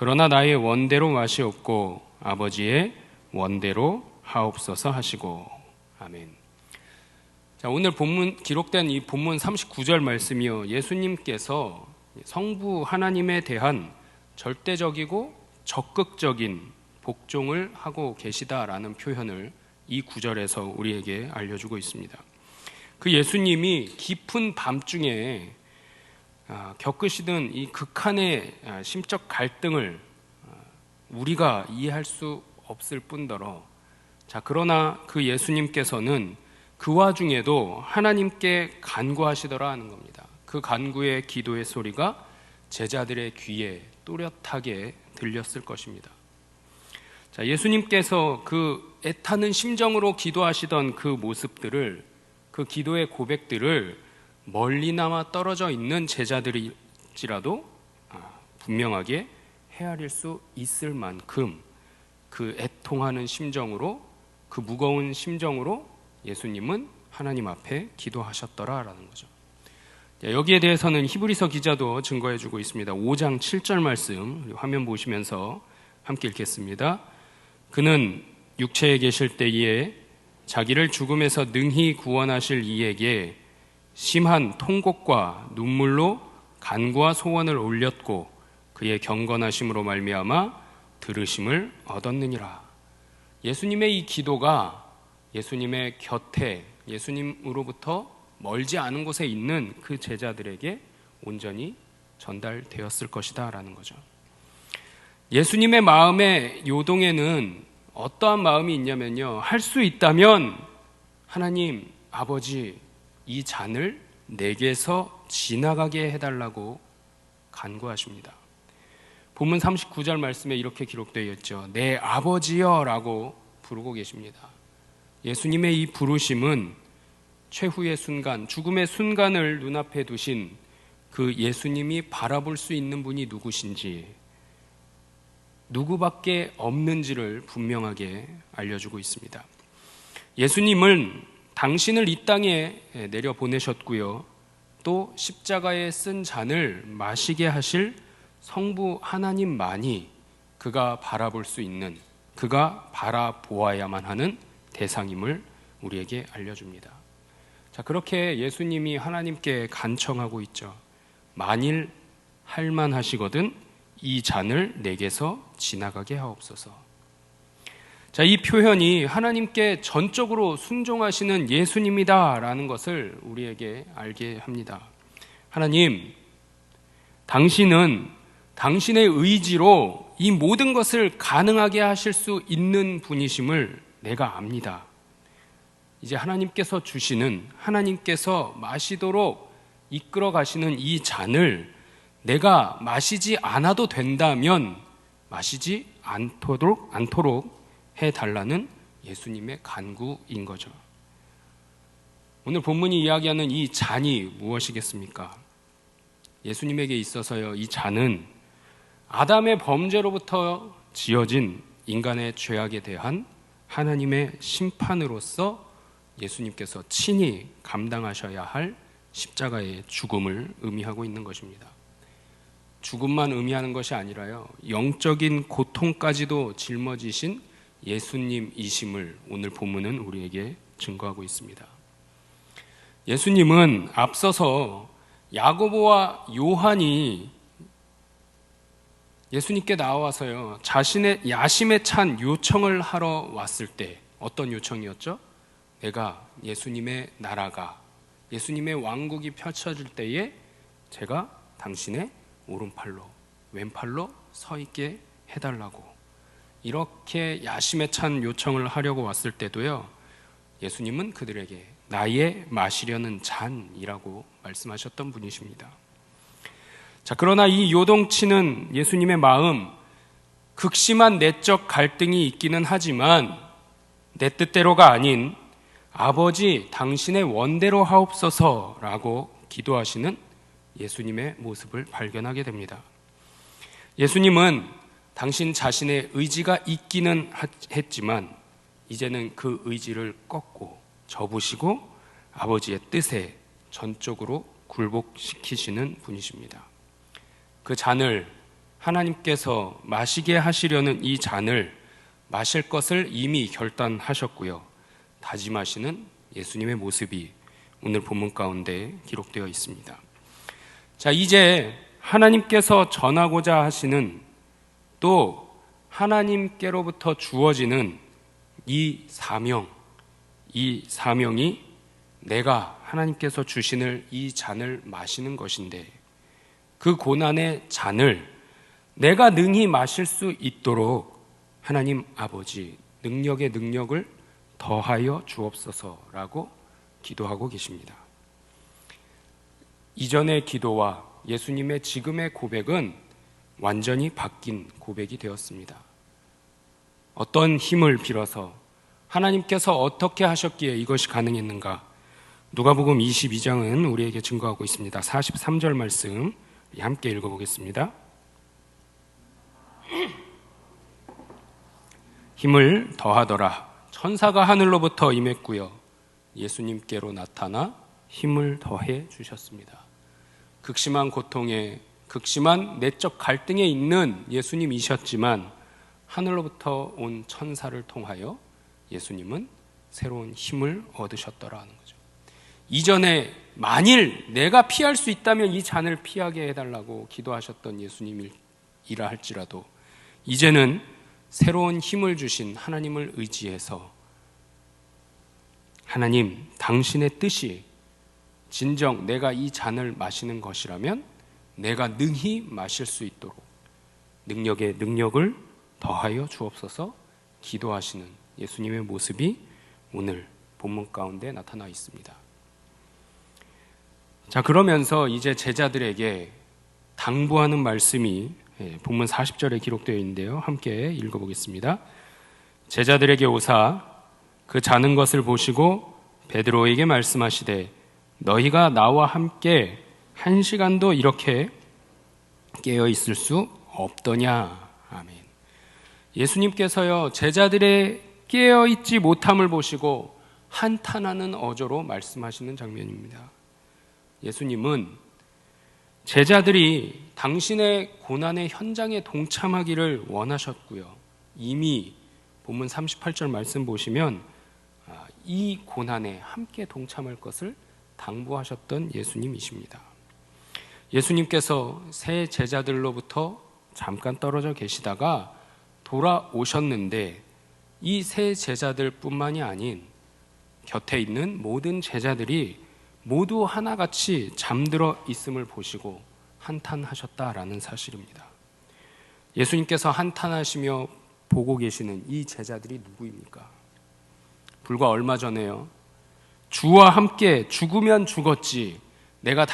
그러나 나의 원대로 마시옵고 아버지의 원대로 하옵소서 하시고. 아멘. 자, 오늘 기록된 이 본문 39절 말씀이요, 예수님께서 성부 하나님에 대한 절대적이고 적극적인 복종을 하고 계시다라는 표현을 이 구절에서 우리에게 알려주고 있습니다. 그 예수님이 깊은 밤중에 겪으시던 이 극한의 심적 갈등을 우리가 이해할 수 없을 뿐더러, 자, 그러나 그 예수님께서는 그 와중에도 하나님께 간구하시더라 하는 겁니다. 그 간구의 기도의 소리가 제자들의 귀에 또렷하게 들렸을 것입니다. 자, 예수님께서 그 애타는 심정으로 기도하시던 그 모습들을, 그 기도의 고백들을 멀리나마 떨어져 있는 제자들일지라도 분명하게 헤아릴 수 있을 만큼 그 애통하는 심정으로, 그 무거운 심정으로 예수님은 하나님 앞에 기도하셨더라라는 거죠. 여기에 대해서는 히브리서 기자도 증거해주고 있습니다. 5장 7절 말씀 화면 보시면서 함께 읽겠습니다. 그는 육체에 계실 때에 자기를 죽음에서 능히 구원하실 이에게 심한 통곡과 눈물로 간구와 소원을 올렸고 그의 경건하심으로 말미암아 들으심을 얻었느니라. 예수님의 이 기도가 예수님의 곁에, 예수님으로부터 멀지 않은 곳에 있는 그 제자들에게 온전히 전달되었을 것이다 라는 거죠. 예수님의 마음의 요동에는 어떠한 마음이 있냐면요, 할 수 있다면 하나님 아버지, 이 잔을 내게서 지나가게 해달라고 간구하십니다. 본문 39절 말씀에 이렇게 기록되어 있죠. 내 아버지여 라고 부르고 계십니다. 예수님의 이 부르심은 최후의 순간, 죽음의 순간을 눈앞에 두신 그 예수님이 바라볼 수 있는 분이 누구신지, 누구밖에 없는지를 분명하게 알려주고 있습니다. 예수님은 당신을 이 땅에 내려보내셨고요, 또 십자가에 쓴 잔을 마시게 하실 성부 하나님만이 그가 바라볼 수 있는, 그가 바라보아야만 하는 대상임을 우리에게 알려줍니다. 자, 그렇게 예수님이 하나님께 간청하고 있죠. 만일 할만하시거든 이 잔을 내게서 지나가게 하옵소서. 자, 이 표현이 하나님께 전적으로 순종하시는 예수님이다라는 것을 우리에게 알게 합니다. 하나님, 당신은 당신의 의지로 이 모든 것을 가능하게 하실 수 있는 분이심을 내가 압니다. 이제 하나님께서 주시는, 하나님께서 마시도록 이끌어 가시는 이 잔을 내가 마시지 않아도 된다면 마시지 않도록 해달라는 예수님의 간구인 거죠. 오늘 본문이 이야기하는 이 잔이 무엇이겠습니까? 예수님에게 있어서요, 이 잔은 아담의 범죄로부터 지어진 인간의 죄악에 대한 하나님의 심판으로서 예수님께서 친히 감당하셔야 할 십자가의 죽음을 의미하고 있는 것입니다. 죽음만 의미하는 것이 아니라요, 영적인 고통까지도 짊어지신 예수님이심을 오늘 본문은 우리에게 증거하고 있습니다. 예수님은 앞서서 야고보와 요한이 예수님께 나와서요, 자신의 야심에 찬 요청을 하러 왔을 때 어떤 요청이었죠? 내가 예수님의 나라가, 예수님의 왕국이 펼쳐질 때에 제가 당신의 오른팔로, 왼팔로 서 있게 해달라고, 이렇게 야심에 찬 요청을 하려고 왔을 때도요, 예수님은 그들에게 나의 마시려는 잔이라고 말씀하셨던 분이십니다. 자, 그러나 이 요동치는 예수님의 마음, 극심한 내적 갈등이 있기는 하지만 내 뜻대로가 아닌 아버지 당신의 원대로 하옵소서라고 기도하시는 예수님의 모습을 발견하게 됩니다. 예수님은 당신 자신의 의지가 있기는 했지만 이제는 그 의지를 꺾고 접으시고 아버지의 뜻에 전적으로 굴복시키시는 분이십니다. 그 잔을, 하나님께서 마시게 하시려는 이 잔을 마실 것을 이미 결단하셨고요, 다짐하시는 예수님의 모습이 오늘 본문 가운데 기록되어 있습니다. 자, 이제 하나님께서 전하고자 하시는, 또 하나님께로부터 주어지는 이 사명이 내가 하나님께서 주시는 이 잔을 마시는 것인데, 그 고난의 잔을 내가 능히 마실 수 있도록 하나님 아버지 능력의 능력을 더하여 주옵소서라고 기도하고 계십니다. 이전의 기도와 예수님의 지금의 고백은 완전히 바뀐 고백이 되었습니다. 어떤 힘을 빌어서, 하나님께서 어떻게 하셨기에 이것이 가능했는가? 누가복음 22장은 우리에게 증거하고 있습니다. 43절 말씀 함께 읽어보겠습니다. 힘을 더하더라. 천사가 하늘로부터 임했고요, 예수님께로 나타나 힘을 더해 주셨습니다. 극심한 고통에, 극심한 내적 갈등에 있는 예수님이셨지만 하늘로부터 온 천사를 통하여 예수님은 새로운 힘을 얻으셨더라는 거죠. 이전에 만일 내가 피할 수 있다면 이 잔을 피하게 해달라고 기도하셨던 예수님이라 할지라도 이제는 새로운 힘을 주신 하나님을 의지해서, 하나님 당신의 뜻이 진정 내가 이 잔을 마시는 것이라면 내가 능히 마실 수 있도록 능력의 능력을 더하여 주옵소서 기도하시는 예수님의 모습이 오늘 본문 가운데 나타나 있습니다. 자, 그러면서 이제 제자들에게 당부하는 말씀이 본문 40절에 기록되어 있는데요, 함께 읽어보겠습니다. 제자들에게 오사 그 자는 것을 보시고 베드로에게 말씀하시되 너희가 나와 함께 1시간도 이렇게 깨어 있을 수 없더냐. 아멘. 예수님께서요, 제자들의 깨어 있지 못함을 보시고 한탄하는 어조로 말씀하시는 장면입니다. 예수님은 제자들이 당신의 고난의 현장에 동참하기를 원하셨고요, 이미 본문 38절 말씀 보시면 이 고난에 함께 동참할 것을 당부하셨던 예수님이십니다. 예수님께서 새 제자들로부터 잠깐 떨어져 계시다가 돌아오셨는데 이 새 제자들 뿐만이 아닌 곁에 있는 모든 제자들이 모두 하나같이 잠들어 있음을 보시고 한탄하셨다라는 사실입니다. 예수님께서 한탄하시며 보고 계시는 이 제자들이 누구입니까? 불과 얼마 전에요, 주와 함께 죽으면 죽었지 내가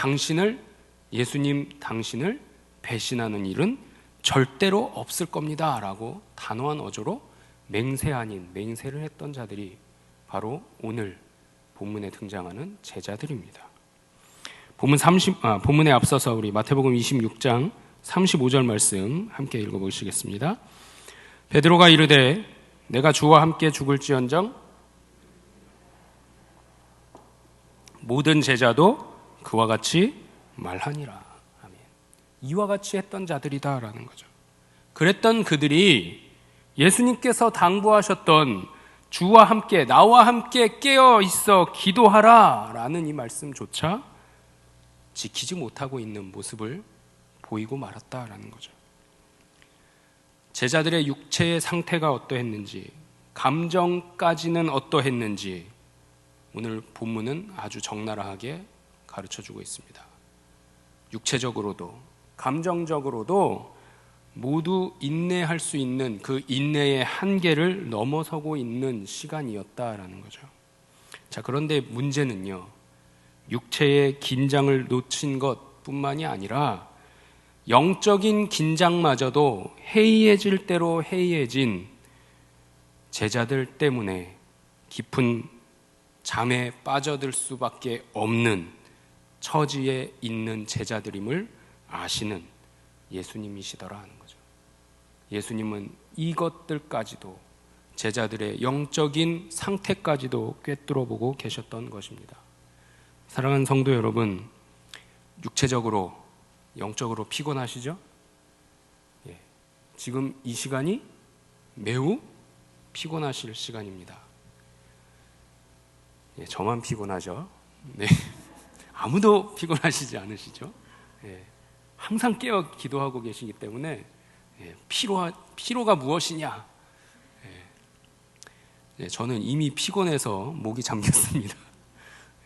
예수님 당신을 배신하는 일은 절대로 없을 겁니다 라고 단호한 어조로 맹세 아닌 맹세를 했던 자들이 바로 오늘 본문에 등장하는 제자들입니다. 본문에 앞서서 우리 마태복음 26장 35절 말씀 함께 읽어보시겠습니다. 베드로가 이르되 내가 주와 함께 죽을지언정 모든 제자도 그와 같이 말하니라. 아멘. 이와 같이 했던 자들이다라는 거죠. 그랬던 그들이 예수님께서 당부하셨던 주와 함께, 나와 함께 깨어 있어 기도하라 라는 이 말씀조차 지키지 못하고 있는 모습을 보이고 말았다라는 거죠. 제자들의 육체의 상태가 어떠했는지, 감정까지는 어떠했는지 오늘 본문은 아주 적나라하게 가르쳐주고 있습니다. 육체적으로도 감정적으로도 모두 인내할 수 있는 그 인내의 한계를 넘어서고 있는 시간이었다라는 거죠. 자, 그런데 문제는요, 육체의 긴장을 놓친 것뿐만이 아니라 영적인 긴장마저도 해이해질 대로 해이해진 제자들 때문에 깊은 잠에 빠져들 수밖에 없는 처지에 있는 제자들임을 아시는 예수님이시더라 하는 거죠. 예수님은 이것들까지도, 제자들의 영적인 상태까지도 꿰뚫어 보고 계셨던 것입니다. 사랑하는 성도 여러분, 육체적으로, 영적으로 피곤하시죠? 예, 지금 이 시간이 매우 피곤하실 시간입니다. 예, 저만 피곤하죠? 네. 아무도 피곤하시지 않으시죠? 예, 항상 깨어 기도하고 계시기 때문에 예, 피로가 무엇이냐? 예, 저는 이미 피곤해서 목이 잠겼습니다.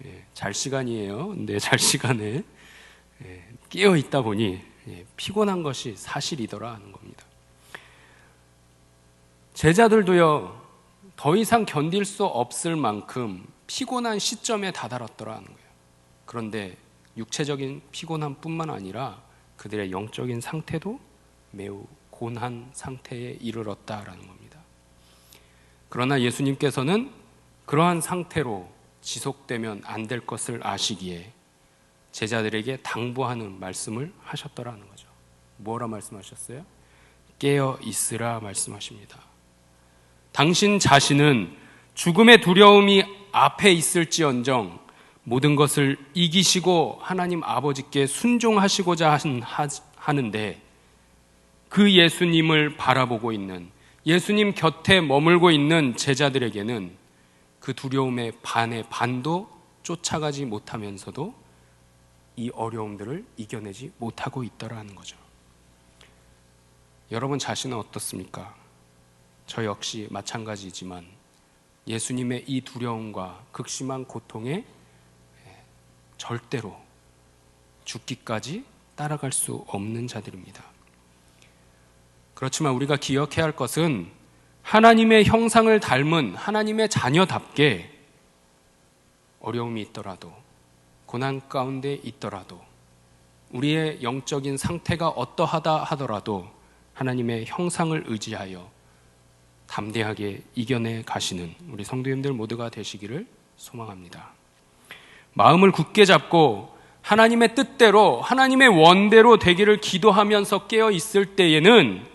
예, 잘 시간이에요. 근데 잘 시간에 깨어 있다 보니 피곤한 것이 사실이더라 하는 겁니다. 제자들도요, 더 이상 견딜 수 없을 만큼 피곤한 시점에 다다랐더라 하는 거예요. 그런데 육체적인 피곤함뿐만 아니라 그들의 영적인 상태도 매우 곤한 상태에 이르렀다라는 겁니다. 그러나 예수님께서는 그러한 상태로 지속되면 안 될 것을 아시기에 제자들에게 당부하는 말씀을 하셨더라는 거죠. 뭐라 말씀하셨어요? 깨어 있으라 말씀하십니다. 당신 자신은 죽음의 두려움이 앞에 있을지언정 모든 것을 이기시고 하나님 아버지께 순종하시고자 하는데, 그 예수님을 바라보고 있는, 예수님 곁에 머물고 있는 제자들에게는 그 두려움의 반의 반도 쫓아가지 못하면서도 이 어려움들을 이겨내지 못하고 있더라는 거죠. 여러분 자신은 어떻습니까? 저 역시 마찬가지지만 예수님의 이 두려움과 극심한 고통에 절대로 죽기까지 따라갈 수 없는 자들입니다. 그렇지만 우리가 기억해야 할 것은 하나님의 형상을 닮은 하나님의 자녀답게 어려움이 있더라도, 고난 가운데 있더라도, 우리의 영적인 상태가 어떠하다 하더라도 하나님의 형상을 의지하여 담대하게 이겨내 가시는 우리 성도님들 모두가 되시기를 소망합니다. 마음을 굳게 잡고 하나님의 뜻대로, 하나님의 원대로 되기를 기도하면서 깨어 있을 때에는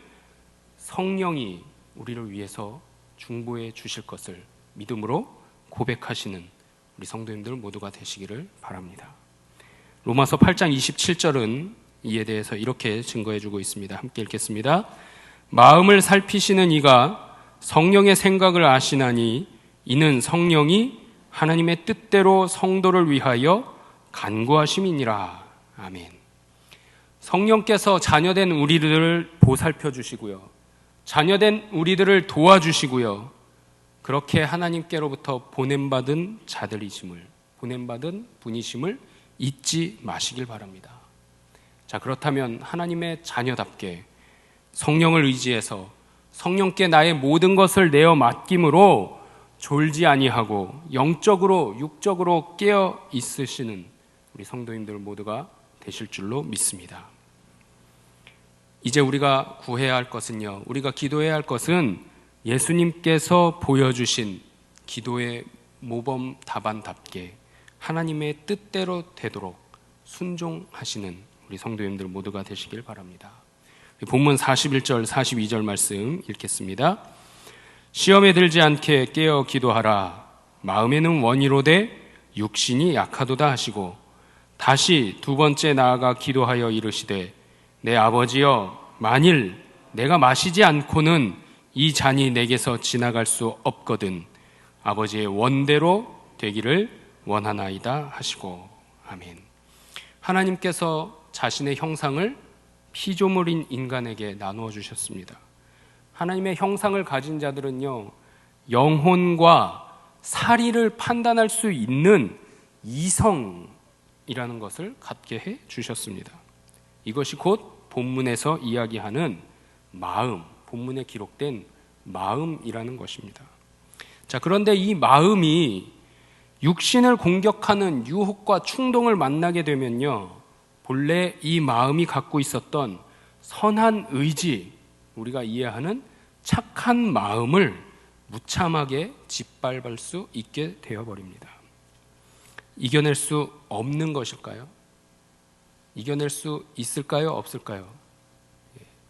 성령이 우리를 위해서 중보해 주실 것을 믿음으로 고백하시는 우리 성도님들 모두가 되시기를 바랍니다. 로마서 8장 27절은 이에 대해서 이렇게 증거해 주고 있습니다. 함께 읽겠습니다. 마음을 살피시는 이가 성령의 생각을 아시나니 이는 성령이 하나님의 뜻대로 성도를 위하여 간구하심이니라. 아멘. 성령께서 자녀된 우리들을 보살펴 주시고요, 자녀된 우리들을 도와주시고요, 그렇게 하나님께로부터 보냄받은 자들이심을, 보냄받은 분이심을 잊지 마시길 바랍니다. 자, 그렇다면 하나님의 자녀답게 성령을 의지해서 성령께 나의 모든 것을 내어 맡김으로 졸지 아니하고 영적으로, 육적으로 깨어 있으시는 우리 성도님들 모두가 되실 줄로 믿습니다. 이제 우리가 구해야 할 것은요, 우리가 기도해야 할 것은 예수님께서 보여주신 기도의 모범 답안답게 하나님의 뜻대로 되도록 순종하시는 우리 성도님들 모두가 되시길 바랍니다. 본문 41절, 42절 말씀 읽겠습니다. 시험에 들지 않게 깨어 기도하라. 마음에는 원이로되 육신이 약하도다 하시고, 다시 두 번째 나아가 기도하여 이르시되, 내 아버지여, 만일 내가 마시지 않고는 이 잔이 내게서 지나갈 수 없거든 아버지의 원대로 되기를 원하나이다 하시고. 아멘. 하나님께서 자신의 형상을 피조물인 인간에게 나누어 주셨습니다. 하나님의 형상을 가진 자들은요, 영혼과 사리를 판단할 수 있는 이성이라는 것을 갖게 해 주셨습니다. 이것이 곧 본문에서 이야기하는 마음, 본문에 기록된 마음이라는 것입니다. 자, 그런데 이 마음이 육신을 공격하는 유혹과 충동을 만나게 되면요, 본래 이 마음이 갖고 있었던 선한 의지, 우리가 이해하는 착한 마음을 무참하게 짓밟을 수 있게 되어버립니다. 이겨낼 수 없는 것일까요? 이겨낼 수 있을까요? 없을까요?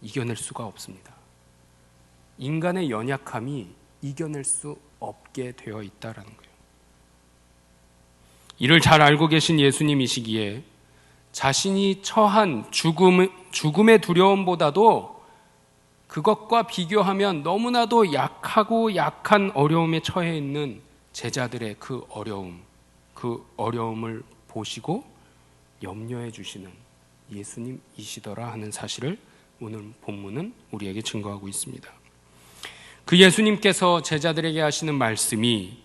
이겨낼 수가 없습니다. 인간의 연약함이 이겨낼 수 없게 되어 있다는 거예요. 이를 잘 알고 계신 예수님이시기에 자신이 처한 죽음의 두려움보다도 그것과 비교하면 너무나도 약하고 약한 어려움에 처해 있는 제자들의 그 어려움을 보시고 염려해 주시는 예수님이시더라 하는 사실을 오늘 본문은 우리에게 증거하고 있습니다. 그 예수님께서 제자들에게 하시는 말씀이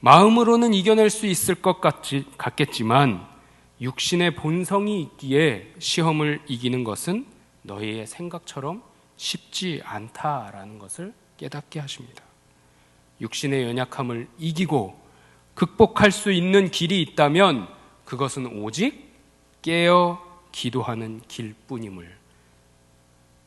마음으로는 이겨낼 수 있을 것 같겠지만 육신의 본성이 있기에 시험을 이기는 것은 너희의 생각처럼 쉽지 않다라는 것을 깨닫게 하십니다. 육신의 연약함을 이기고 극복할 수 있는 길이 있다면 그것은 오직 깨어 기도하는 길뿐임을,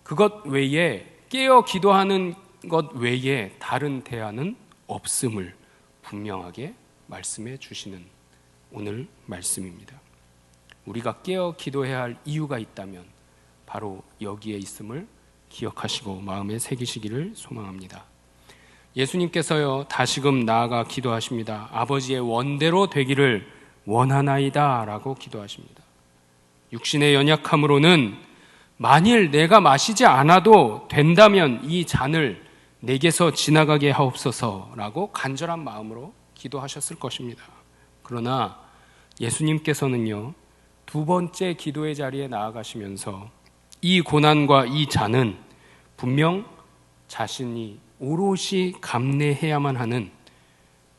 그것 외에, 깨어 기도하는 것 외에 다른 대안은 없음을 분명하게 말씀해 주시는 오늘 말씀입니다. 우리가 깨어 기도해야 할 이유가 있다면 바로 여기에 있음을 기억하시고 마음에 새기시기를 소망합니다. 예수님께서요, 다시금 나아가 기도하십니다. 아버지의 원대로 되기를 원하나이다 라고 기도하십니다. 육신의 연약함으로는 만일 내가 마시지 않아도 된다면 이 잔을 내게서 지나가게 하옵소서라고 간절한 마음으로 기도하셨을 것입니다. 그러나 예수님께서는요, 두 번째 기도의 자리에 나아가시면서 이 고난과 이 잔은 분명 자신이 오롯이 감내해야만 하는,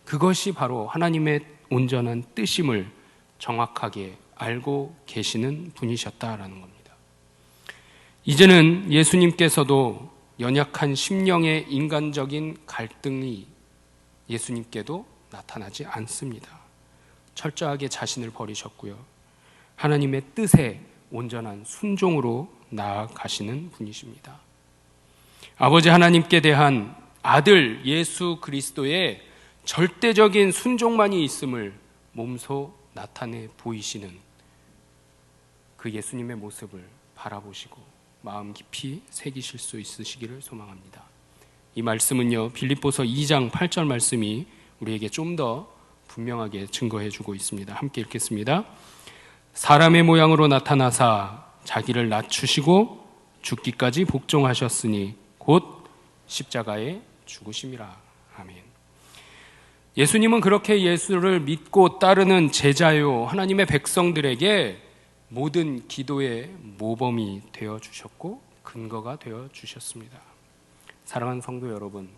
그것이 바로 하나님의 온전한 뜻임을 정확하게 알고 계시는 분이셨다라는 겁니다. 이제는 예수님께서도 연약한 심령의 인간적인 갈등이 예수님께도 나타나지 않습니다. 철저하게 자신을 버리셨고요, 하나님의 뜻에 온전한 순종으로 나아가시는 분이십니다. 아버지 하나님께 대한 아들 예수 그리스도의 절대적인 순종만이 있음을 몸소 나타내 보이시는 그 예수님의 모습을 바라보시고 마음 깊이 새기실 수 있으시기를 소망합니다. 이 말씀은요, 빌립보서 2장 8절 말씀이 우리에게 좀 더 분명하게 증거해 주고 있습니다. 함께 읽겠습니다. 사람의 모양으로 나타나사 자기를 낮추시고 죽기까지 복종하셨으니 곧 십자가에 죽으심이라. 아멘. 예수님은 그렇게 예수를 믿고 따르는 제자요 하나님의 백성들에게 모든 기도의 모범이 되어 주셨고 근거가 되어 주셨습니다. 사랑하는 성도 여러분,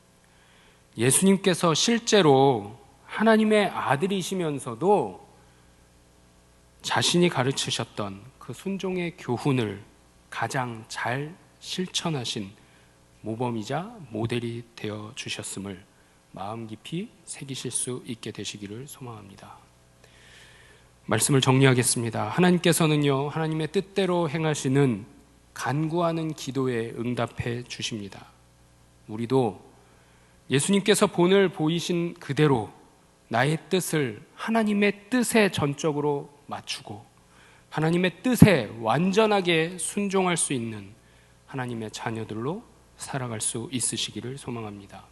예수님께서 실제로 하나님의 아들이시면서도 자신이 가르치셨던 그 순종의 교훈을 가장 잘 실천하신 모범이자 모델이 되어 주셨음을 마음 깊이 새기실 수 있게 되시기를 소망합니다. 말씀을 정리하겠습니다. 하나님께서는요, 하나님의 뜻대로 행하시는 간구하는 기도에 응답해 주십니다. 우리도 예수님께서 본을 보이신 그대로 나의 뜻을 하나님의 뜻에 전적으로 맞추고 하나님의 뜻에 완전하게 순종할 수 있는 하나님의 자녀들로 살아갈 수 있으시기를 소망합니다.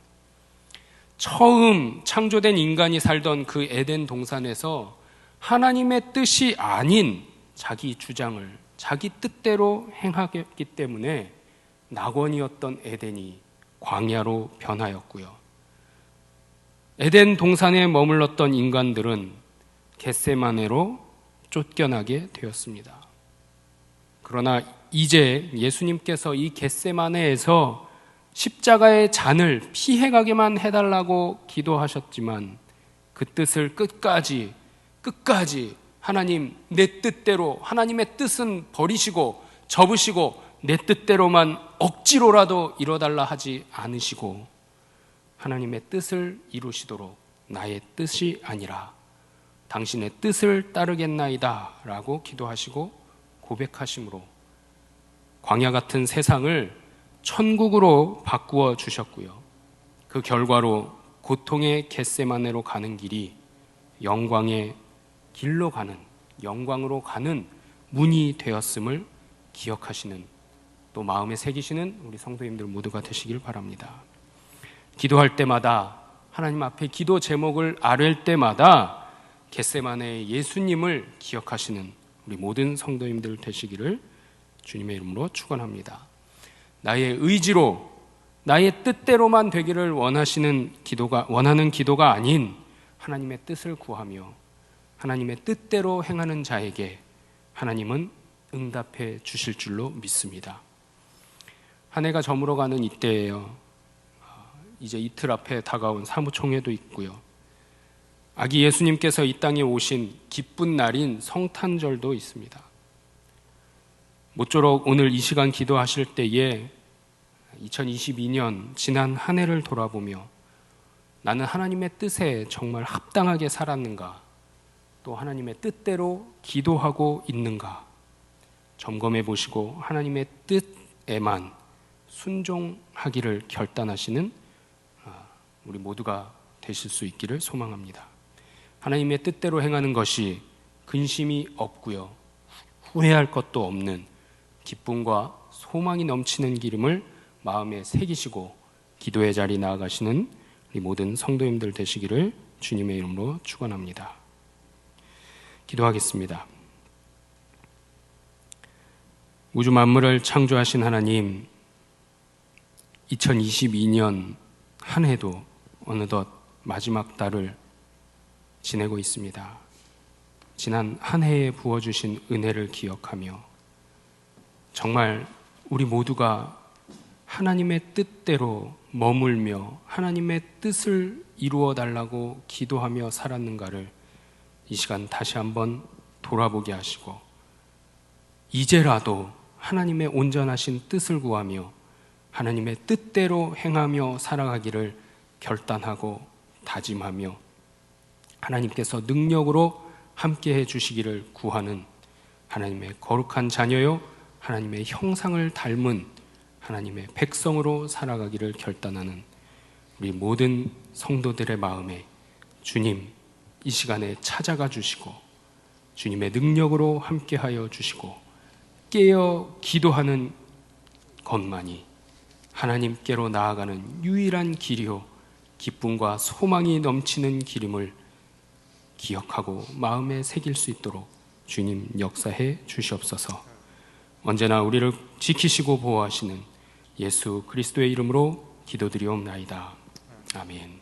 처음 창조된 인간이 살던 그 에덴 동산에서 하나님의 뜻이 아닌 자기 주장을 자기 뜻대로 행하기 때문에 낙원이었던 에덴이 광야로 변하였고요. 에덴 동산에 머물렀던 인간들은 겟세마네로 쫓겨나게 되었습니다. 그러나 이제 예수님께서 이 겟세마네에서 십자가의 잔을 피해가게만 해달라고 기도하셨지만 그 뜻을 끝까지 하나님 내 뜻대로, 하나님의 뜻은 버리시고 접으시고 내 뜻대로만 억지로라도 이뤄달라 하지 않으시고 하나님의 뜻을 이루시도록 나의 뜻이 아니라 당신의 뜻을 따르겠나이다 라고 기도하시고 고백하심으로 광야 같은 세상을 천국으로 바꾸어 주셨고요. 그 결과로 고통의 겟세마네로 가는 길이 영광의 길로 가는, 영광으로 가는 문이 되었음을 기억하시는, 또 마음에 새기시는 우리 성도님들 모두가 되시길 바랍니다. 기도할 때마다, 하나님 앞에 기도 제목을 아뢰을 때마다 겟세마네의 예수님을 기억하시는 우리 모든 성도님들 되시기를 주님의 이름으로 축원합니다. 나의 의지로, 나의 뜻대로만 되기를 원하는 기도가 아닌 하나님의 뜻을 구하며 하나님의 뜻대로 행하는 자에게 하나님은 응답해 주실 줄로 믿습니다. 한 해가 저물어가는 이때예요. 이제 이틀 앞에 다가온 사무총회도 있고요. 아기 예수님께서 이 땅에 오신 기쁜 날인 성탄절도 있습니다. 모쪼록 오늘 이 시간 기도하실 때에 2022년 지난 한 해를 돌아보며 나는 하나님의 뜻에 정말 합당하게 살았는가, 또 하나님의 뜻대로 기도하고 있는가 점검해 보시고 하나님의 뜻에만 순종하기를 결단하시는 우리 모두가 되실 수 있기를 소망합니다. 하나님의 뜻대로 행하는 것이 근심이 없고요, 후회할 것도 없는 기쁨과 소망이 넘치는 기름을 마음에 새기시고 기도의 자리 나아가시는 우리 모든 성도님들 되시기를 주님의 이름으로 축원합니다. 기도하겠습니다. 우주 만물을 창조하신 하나님, 2022년 한 해도 어느덧 마지막 달을 지내고 있습니다. 지난 한 해에 부어주신 은혜를 기억하며 정말 우리 모두가 하나님의 뜻대로 머물며 하나님의 뜻을 이루어 달라고 기도하며 살았는가를 이 시간 다시 한번 돌아보게 하시고 이제라도 하나님의 온전하신 뜻을 구하며 하나님의 뜻대로 행하며 살아가기를 결단하고 다짐하며 하나님께서 능력으로 함께해 주시기를 구하는 하나님의 거룩한 자녀요 하나님의 형상을 닮은 하나님의 백성으로 살아가기를 결단하는 우리 모든 성도들의 마음에 주님 이 시간에 찾아가 주시고 주님의 능력으로 함께하여 주시고 깨어 기도하는 것만이 하나님께로 나아가는 유일한 길이요 기쁨과 소망이 넘치는 길임을 기억하고 마음에 새길 수 있도록 주님 역사해 주시옵소서. 언제나 우리를 지키시고 보호하시는 예수 그리스도의 이름으로 기도드리옵나이다. 아멘.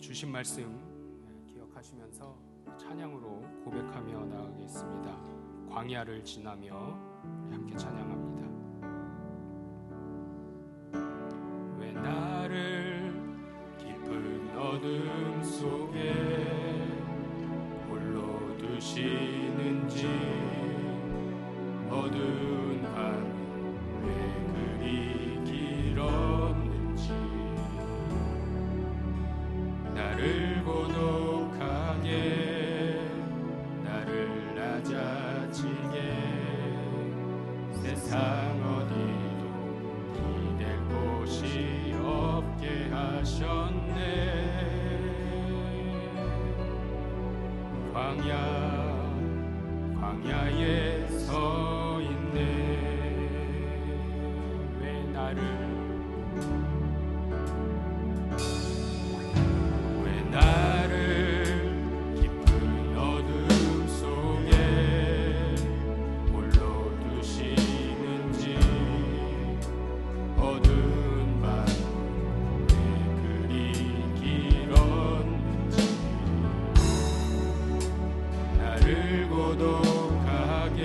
주신 말씀 기억하시면서 찬양으로 고백하며 나아가겠습니다. 광야를 지나며 함께 찬양합니다. 왜 나를 깊은 어둠 속에 홀로 두시는지, 어두운 밤 왜 그리 길었는지, 나를 고독하게 나를 낮아지게 세상 어디도 기댈 곳이 없게 하셨네. 광야에 서 있네. 왜 나를 깊은 어둠 속에 홀로 두시는지, 어두운 밤 왜 그리 길었는지, 나를 고독하게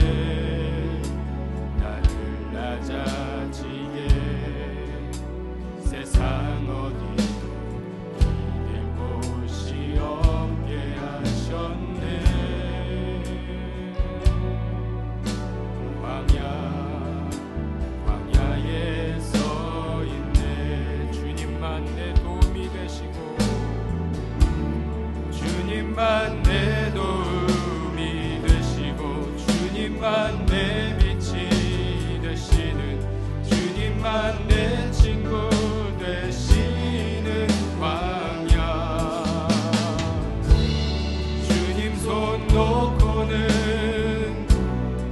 주님만 내 도움이 되시고 주님만 내 빛이 되시는 주님만 내 친구 되시는 광야 주님 손 놓고는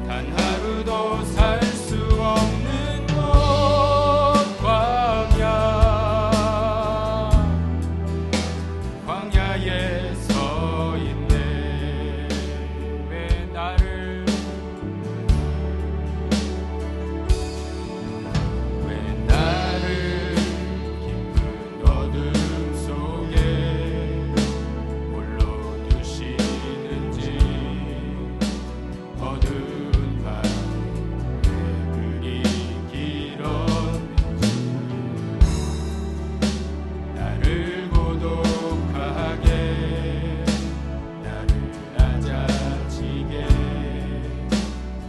단 하루도 살 수 없는 곳 광야에 서 있네. 왜 나를 깊은 어둠 속에 홀로 두시는지 어두운 밤 그리 길었는지 나를 고독하게 나를 낮아지게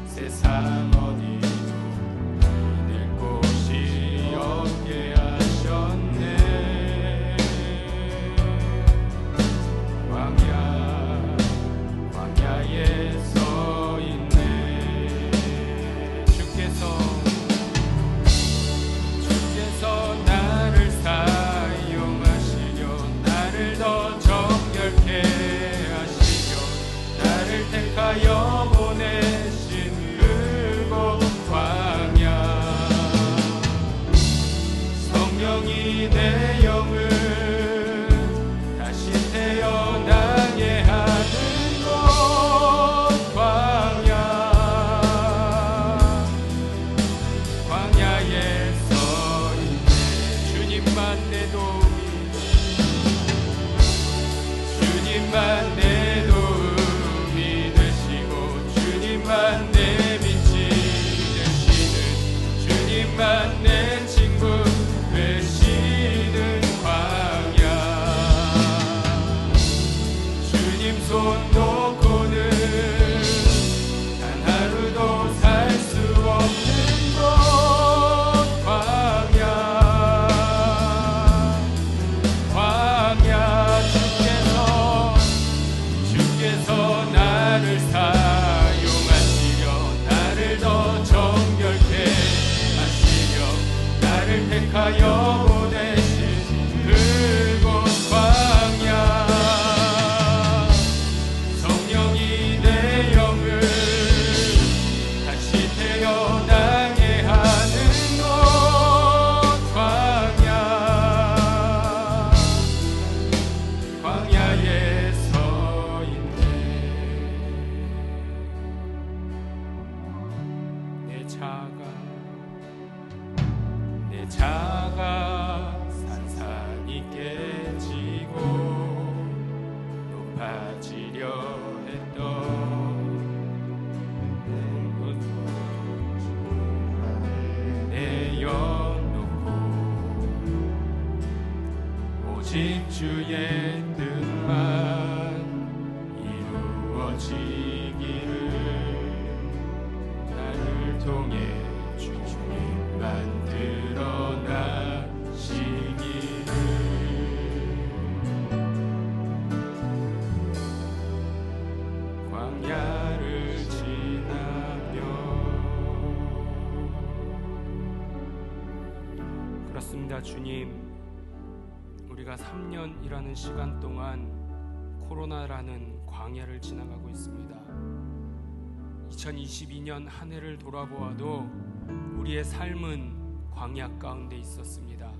세상 어디도 될 곳이 없게 하셨네. 광야에 서 있네. 주께서 나를 사용하시려 나를 더 정결케 하시려 나를 택하여 보내신 그곳 광야 성령이 내 영을 다시 태어나게 하는 곳 광야에 서 있네. 주님만 내 도움이 되시고 주님만 내 빛이 되시는 주님만 내 친구 되시는 광야 주님 손 놓고는 단 하루도 살 수 없는 곳 광야 주께서 나를 사용하시려 나를 더 정결케 하시려 나를 택하여 보내신 그곳 광야 성령이 내 영을 다시 태어나게 하는 곳 광야에 서 있네. 내 자가 산산이 깨지고 높아지려 했던 내어놓고 오직 주의 뜻만 이루어지기를 나를 통해 주님 만들어나시기를 광야를 지나며 그렇습니다. 주님, 우리가 3년이라는 시간 동안 코로나라는 광야를 지나가고 있습니다. 2022년 한 해를 돌아보아도 우리의 삶은 광야 가운데 있었습니다.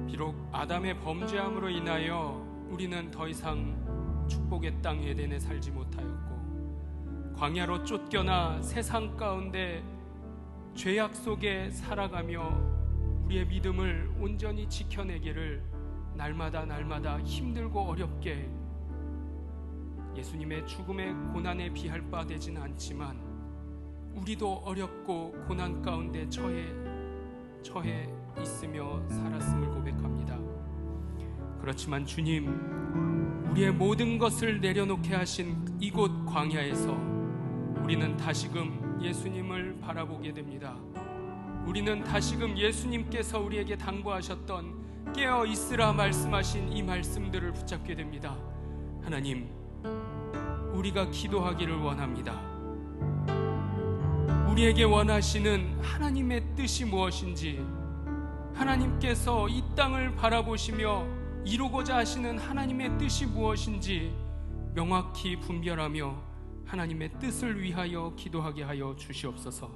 비록 아담의 범죄함으로 인하여 우리는 더 이상 축복의 땅 에덴에 살지 못하였고 광야로 쫓겨나 세상 가운데 죄악 속에 살아가며 우리의 믿음을 온전히 지켜내기를 날마다 힘들고 어렵게 예수님의 죽음의 고난에 비할 바 되진 않지만 우리도 어렵고 고난 가운데 처해 있으며 살았음을 고백합니다. 그렇지만 주님, 우리의 모든 것을 내려놓게 하신 이곳 광야에서 우리는 다시금 예수님을 바라보게 됩니다. 우리는 다시금 예수님께서 우리에게 당부하셨던 깨어 있으라 말씀하신 이 말씀들을 붙잡게 됩니다. 하나님, 우리가 기도하기를 원합니다. 우리에게 원하시는 하나님의 뜻이 무엇인지, 하나님께서 이 땅을 바라보시며 이루고자 하시는 하나님의 뜻이 무엇인지 명확히 분별하며 하나님의 뜻을 위하여 기도하게 하여 주시옵소서.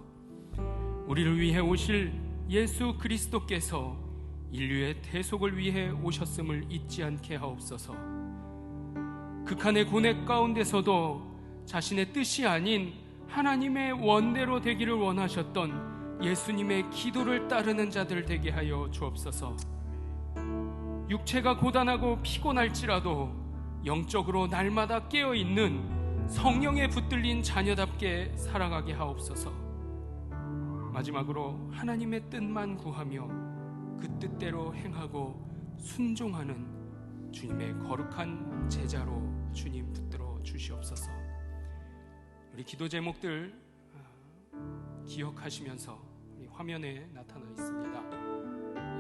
우리를 위해 오실 예수 그리스도께서 인류의 대속을 위해 오셨음을 잊지 않게 하옵소서. 극한의 고뇌 가운데서도 자신의 뜻이 아닌 하나님의 원대로 되기를 원하셨던 예수님의 기도를 따르는 자들 되게 하여 주옵소서. 육체가 고단하고 피곤할지라도 영적으로 날마다 깨어있는 성령에 붙들린 자녀답게 살아가게 하옵소서. 마지막으로 하나님의 뜻만 구하며 그 뜻대로 행하고 순종하는 주님의 거룩한 제자로 주님 붙들어 주시옵소서. 우리 기도 제목들 기억하시면서 우리 화면에 나타나 있습니다.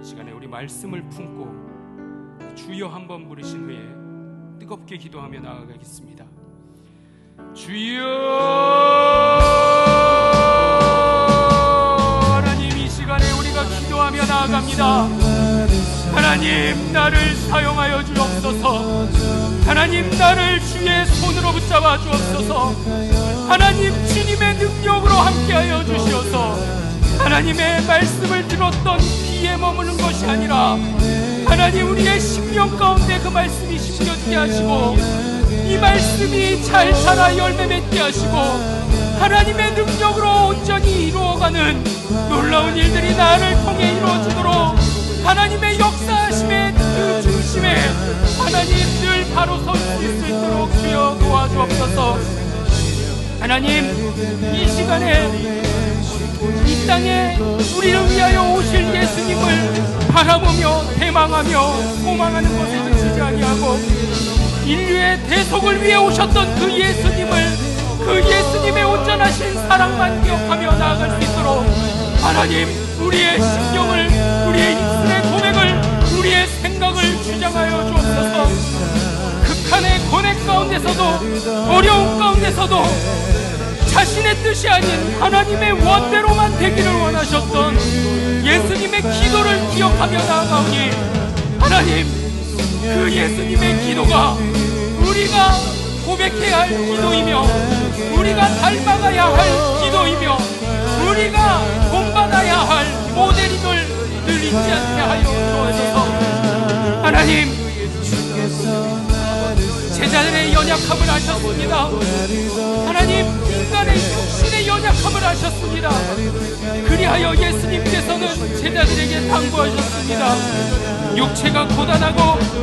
이 시간에 우리 말씀을 품고 주여 한번 부르신 후에 뜨겁게 기도하며 나아가겠습니다. 주여! 하나님, 이 시간에 우리가 기도하며 나아갑니다. 하나님, 나를 사용하여 주옵소서. 하나님, 나를 주의 손으로 붙잡아 주옵소서. 하나님, 주님의 능력으로 함께하여 주시어서 하나님의 말씀을 들었던 귀에 머무는 것이 아니라 하나님, 우리의 심령 가운데 그 말씀이 심겨지게 하시고 이 말씀이 잘 자라 열매 맺게 하시고 하나님의 능력으로 온전히 이루어가는 놀라운 일들이 나를 통해 이루어지도록 하나님의 역사하심의 그 중심에 하나님 늘 바로 설 수 있도록 주여 도와주옵소서. 하나님, 이 시간에 이 땅에 우리를 위하여 오실 예수님을 바라보며 대망하며 소망하는 것에 그치지 아니하고 인류의 대속을 위해 오셨던 그 예수님을, 그 예수님의 온전하신 사랑만 기억하며 나아갈 수 있도록 하나님, 우리의 심령을, 우리의 입술의 고백을, 우리의 생각을 주장하여 주옵소서. 극한의 고뇌 가운데서도 어려움 가운데서도 자신의 뜻이 아닌 하나님의 원대로만 되기를 원하셨던 예수님의 기도를 기억하며 나아가오니 하나님, 그 예수님의 기도가 우리가 고백해야 할 기도이며 우리가 닮아가야 할 기도이며 우리가 본받아야 할 모델임을 늘 잊지 않게 하여 주옵소서. 하나님, 제자들의 연약함을 아셨습니다. 하나님, 인간의 육신의 연약함을 아셨습니다. 그리하여 예수님께서는 제자들에게 당부하셨습니다. 육체가 고단하고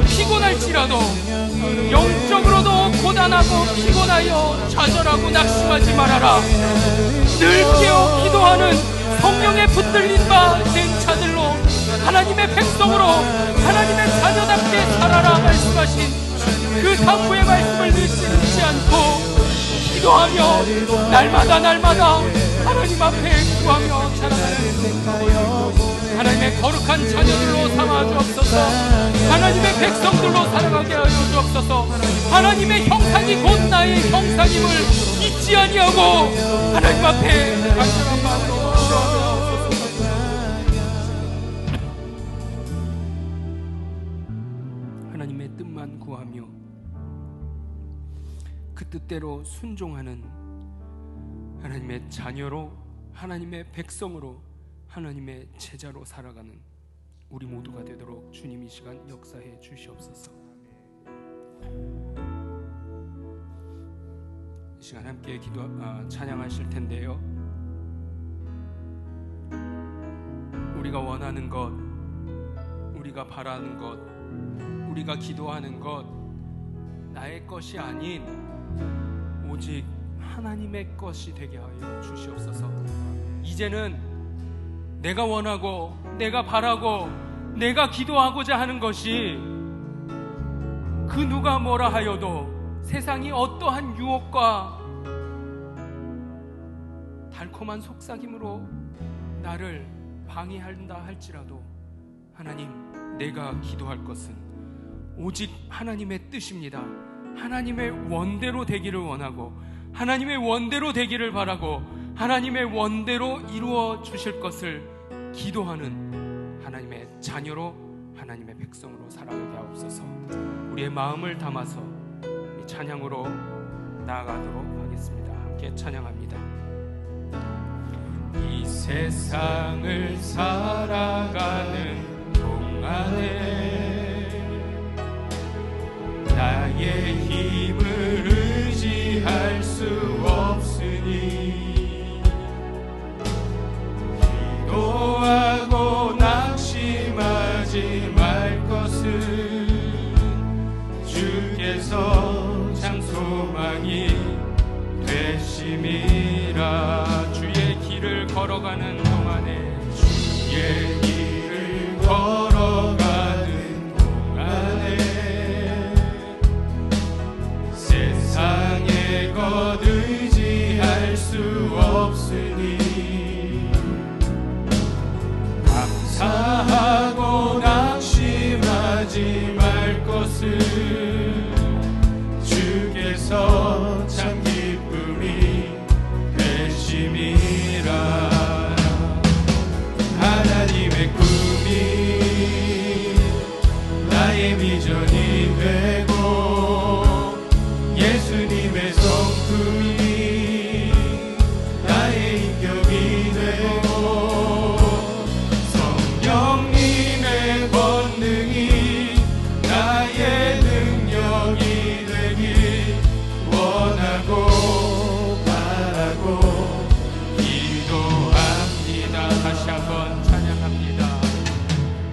피곤할지라도 영적으로도 고단하고 피곤하여 좌절하고 낙심하지 말아라. 늘 깨어 기도하는 성령에 붙들린 바 된 자들로 하나님의 백성으로 하나님의 자녀답게 살아라 말씀하신 그 당부의 말씀을 늦지 않고 기도하며 날마다 하나님 앞에 구하며 자라가는 하나님의 거룩한 자녀들로 삼아 주옵소서. 하나님의 백성들로 살아가게 하여 주옵소서. 하나님의 형상이 곧 나의 형상임을 잊지 아니하고 하나님 앞에 간절한 마음으로 기도하며 하나님의 뜻만 구하며 그 뜻대로 순종하는 하나님의 자녀로, 하나님의 백성으로, 하나님의 제자로 살아가는 우리 모두가 되도록 주님 이 시간 역사해 주시옵소서. 이 시간 함께 찬양하실 텐데요, 우리가 원하는 것, 우리가 바라는 것, 우리가 기도하는 것 나의 것이 아닌 오직 하나님의 것이 되게 하여 주시옵소서. 이제는 내가 원하고 내가 바라고 내가 기도하고자 하는 것이 그 누가 뭐라 하여도 세상이 어떠한 유혹과 달콤한 속삭임으로 나를 방해한다 할지라도 하나님, 내가 기도할 것은 오직 하나님의 뜻입니다. 하나님의 원대로 되기를 원하고 하나님의 원대로 되기를 바라고 하나님의 원대로 이루어 주실 것을 기도하는 하나님의 자녀로 하나님의 백성으로 살아가게 하옵소서. 우리의 마음을 담아서 이 찬양으로 나아가도록 하겠습니다. 함께 찬양합니다. 이 세상을 살아가는 동안에 나의 힘을 의지할 수 없으니 기도하고 낙심하지 말 것은 주께서 참 소망이 되심이라. 주의 길을 걸어가는 동안에 주의 길을 걸어가는 동안에 세상의 것 의지할 수 없으니 감사하고 낙심하지 말 것을 주께서 참 기쁨이 되심이라. 하나님의 꿈이 나의 비전이 되고 예수님의 성품이 나의 인격이 되고 성령님의 권능이 나의 능력이 되길 원하고 바라고 기도합니다. 다시 한번 찬양합니다.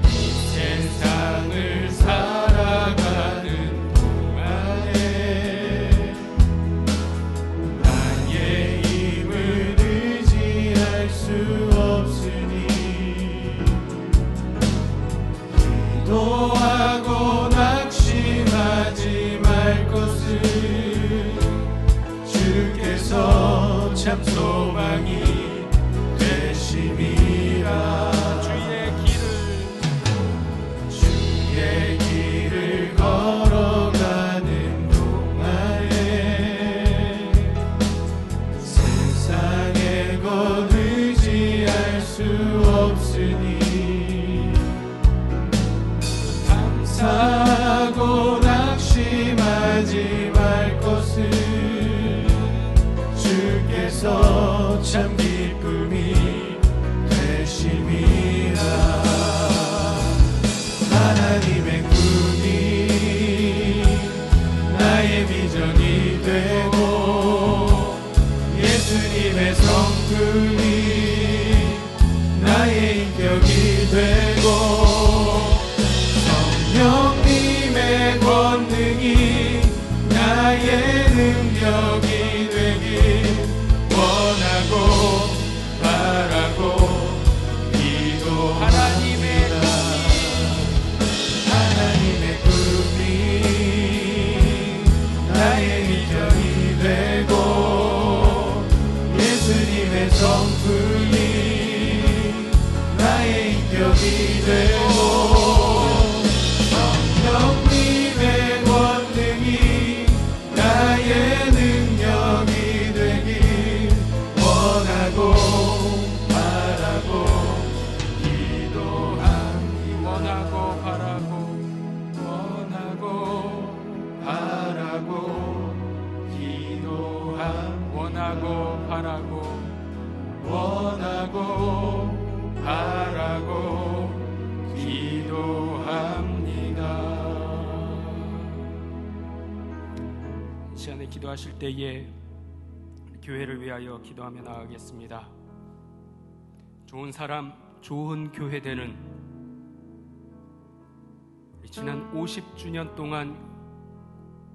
이 세상을 살아가는 동안에 나의 힘을 의지할 수 없으니 기도하고 낙심하지 말 것을 주께서 참 소망이 되심이라. 주의 길을 걸어가는 동안에 세상의 것 의지할 수 없으니 감사하고 낙심하지 말 것을 주께서 참 기쁨이 되심이라. 하나님의 꿈이 나의 비전이 되고 예수님의 성품이 나의 인격이 되고 성령님의 권능이 나의 능력이 되길 원하고 바라고 기도합니다. 하나님의 꿈이 나의 비전이 되고 예수님의 성품이 나의 인격이 되고 성령님의 권능이 나의 능력이 되길 원하고 바라고 기도합니다. 원하고 바라고 기도합니다. 원하고 바라고 기도합니다. 이 시간에 기도하실 때에 교회를 위하여 기도하며 나아가겠습니다. 좋은 사람, 좋은 교회 되는 지난 50주년 동안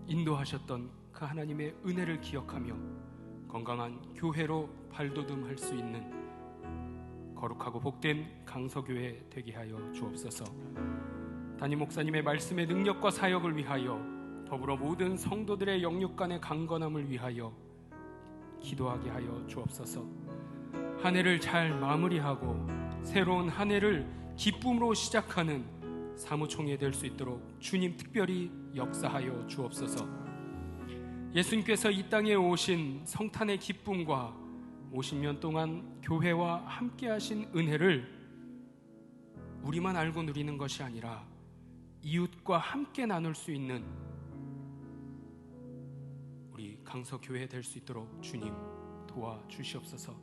인도하셨던 그 하나님의 은혜를 기억하며 건강한 교회로 발돋움할 수 있는 거룩하고 복된 강서교회 되게 하여 주옵소서. 담임 목사님의 말씀의 능력과 사역을 위하여 더불어 모든 성도들의 영육간의 강건함을 위하여 기도하게 하여 주옵소서. 한 해를 잘 마무리하고 새로운 한 해를 기쁨으로 시작하는 사무총회 될 수 있도록 주님 특별히 역사하여 주옵소서. 예수님께서 이 땅에 오신 성탄의 기쁨과 50년 동안 교회와 함께 하신 은혜를 우리만 알고 누리는 것이 아니라 이웃과 함께 나눌 수 있는 우리 강서교회 될 수 있도록 주님 도와주시옵소서.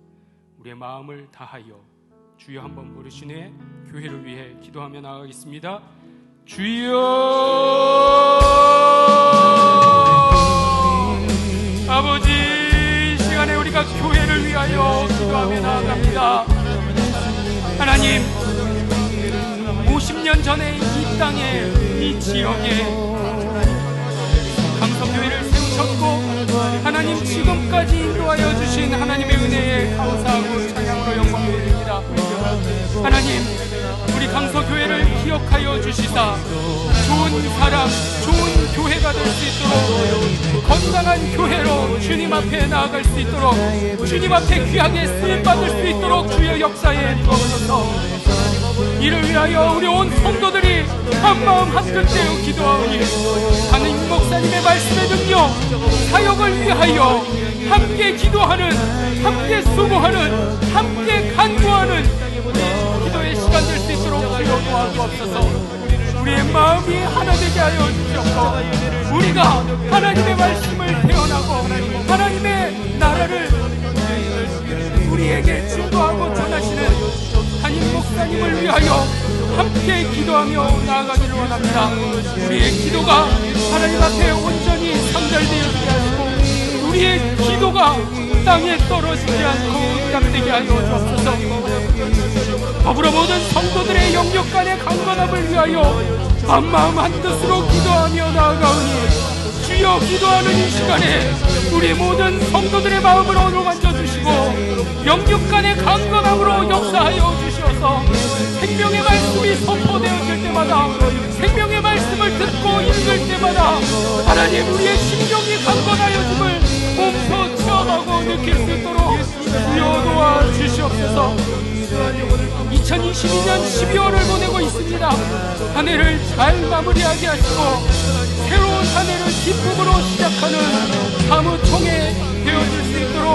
우리의 마음을 다하여 주여 한번 부르신 후에 교회를 위해 기도하며 나아가겠습니다. 주여, 아버지, 이 시간에 우리가 교회를 위하여 기도하며 나아갑니다. 하나님, 50년 전에 이 땅에, 이 지역에 강서교회를 세우셨고 하나님 지금까지 인도하여 주신 하나님의 은혜에 감사하고 찬양으로 영광 돌립니다. 하나님, 우리 강서교회를 기억하여 주시사 좋은 사람, 좋은 교회가 될 수 있도록, 건강한 교회로 주님 앞에 나아갈 수 있도록, 주님 앞에 귀하게 쓰임받을 수 있도록 주여 역사에 주옵소서. 이를 위하여 우리 온 성도들이 한마음 한뜻되어 기도하오니 하느님 목사님의 말씀의 능력, 사역을 위하여 함께 기도하는, 함께 수고하는, 함께 간구하는 기도의 시간 될 수 있도록 주여 도와주옵소서. 우리의 마음이 하나 되게 하여 주옵소서. 우리가 하나님의 말씀을 태어나고 하나님의 나라를 우리에게 증거하고 전하시는 담임 목사님을 위하여 함께 기도하며 나아가기를 원합니다. 우리의 기도가 하나님 앞에 온전히 상달되어지게 하시고 우리의 기도가 땅에 떨어지지 않고 응답되게 하여 주옵소서. 더불어 모든 성도들의 영역 간의 강건함을 위하여 한마음 한뜻으로 기도하며 나아가오니 주여, 기도하는 이 시간에 우리 모든 성도들의 마음을 어루만져 주시고 영육 간의 강건함으로 역사하여 주시어서 생명의 말씀이 선포되어질 때마다, 생명의 말씀을 듣고 읽을 때마다 하나님, 우리의 심령이 강건하여짐을 몸소 체험하고 느낄 수 있도록 주여 도와주시옵소서. 2022년 12월을 보내고 있습니다. 한 해를 잘 마무리하게 하시고 새로운 한 해를 기쁨으로 시작하는 사무총회 되어질 수 있도록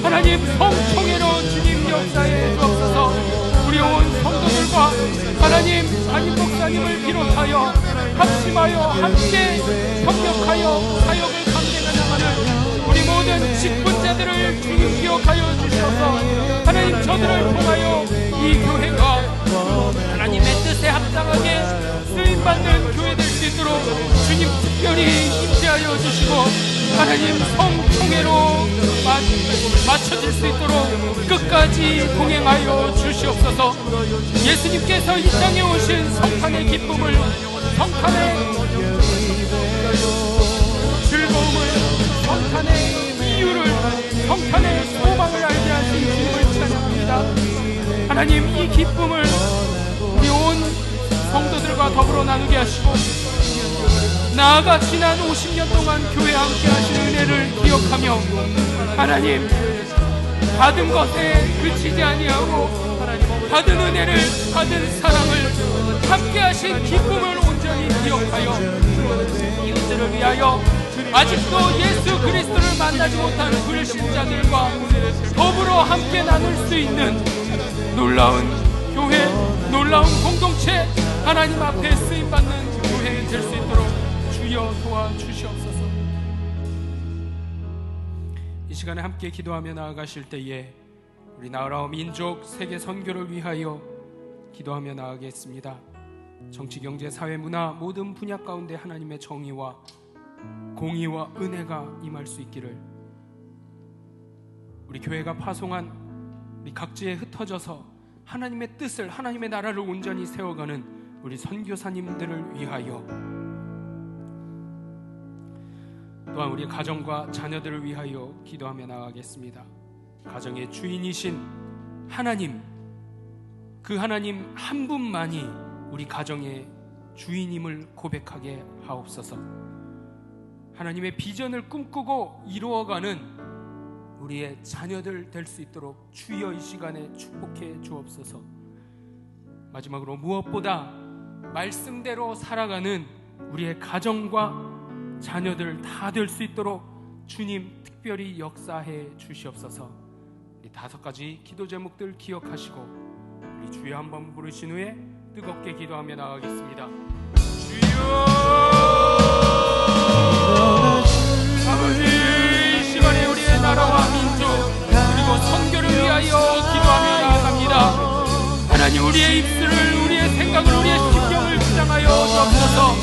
하나님 성총회로 주님 역사에 주옵소서. 우리 온 성도들과 하나님 담임 목사님을 비롯하여 합심하여 함께 협력하여 사역을 감당해 나가는 우리 모든 직분자들을 주님 기억하여 주셔서 하나님, 저들을 통하여 이 교회가 하나님의 뜻에 합당하게 쓰임받는 교회 될 수 있도록 주님 특별히 임재하여 주시고 하나님 성총회로 맞춰질 수 있도록 끝까지 동행하여 주시옵소서. 예수님께서 이 땅에 오신 성탄의 기쁨을, 성탄의 즐거움을, 성탄의 이유를, 성탄의 소망을 알게 하신 주님을 찬양합니다. 하나님, 이 기쁨을 우리 온 성도들과 더불어 나누게 하시고 나아가 지난 50년 동안 교회 함께 하신 은혜를 기억하며 하나님, 받은 것에 그치지 아니하고 받은 은혜를, 받은 사랑을, 함께 하신 기쁨을 온전히 기억하여 이웃들을 위하여 아직도 예수 그리스도를 만나지 못한 불신자들과 더불어 함께 나눌 수 있는 놀라운 교회, 놀라운 공동체, 하나님 앞에 쓰임받는 교회 될 수 있도록 주여 도와주시옵소서. 이 시간에 함께 기도하며 나아가실 때에 우리 나라와 민족, 세계 선교를 위하여 기도하며 나아가겠습니다. 정치, 경제, 사회, 문화 모든 분야 가운데 하나님의 정의와 공의와 은혜가 임할 수 있기를, 우리 교회가 파송한 우리 각지에 흩어져서 하나님의 뜻을, 하나님의 나라를 온전히 세워가는 우리 선교사님들을 위하여, 또한 우리 가정과 자녀들을 위하여 기도하며 나아가겠습니다. 가정의 주인이신 하나님, 그 하나님 한 분만이 우리 가정의 주인임을 고백하게 하옵소서. 하나님의 비전을 꿈꾸고 이루어가는 우리의 자녀들 될 수 있도록 주여 이 시간에 축복해 주옵소서. 마지막으로 무엇보다 말씀대로 살아가는 우리의 가정과 자녀들 다 될 수 있도록 주님 특별히 역사해 주시옵소서. 이 5가지 기도 제목들 기억하시고 우리 주여 한번 부르신 후에 뜨겁게 기도하며 나가겠습니다. 주여! 아버지, 이 시간에 우리의 나라와 민족 그리고 선교를 위하여 기도하며 나아갑니다. 하나님, 우리의 입술을, 우리의 생각을, 우리의 심령을 주장하여 주옵소서.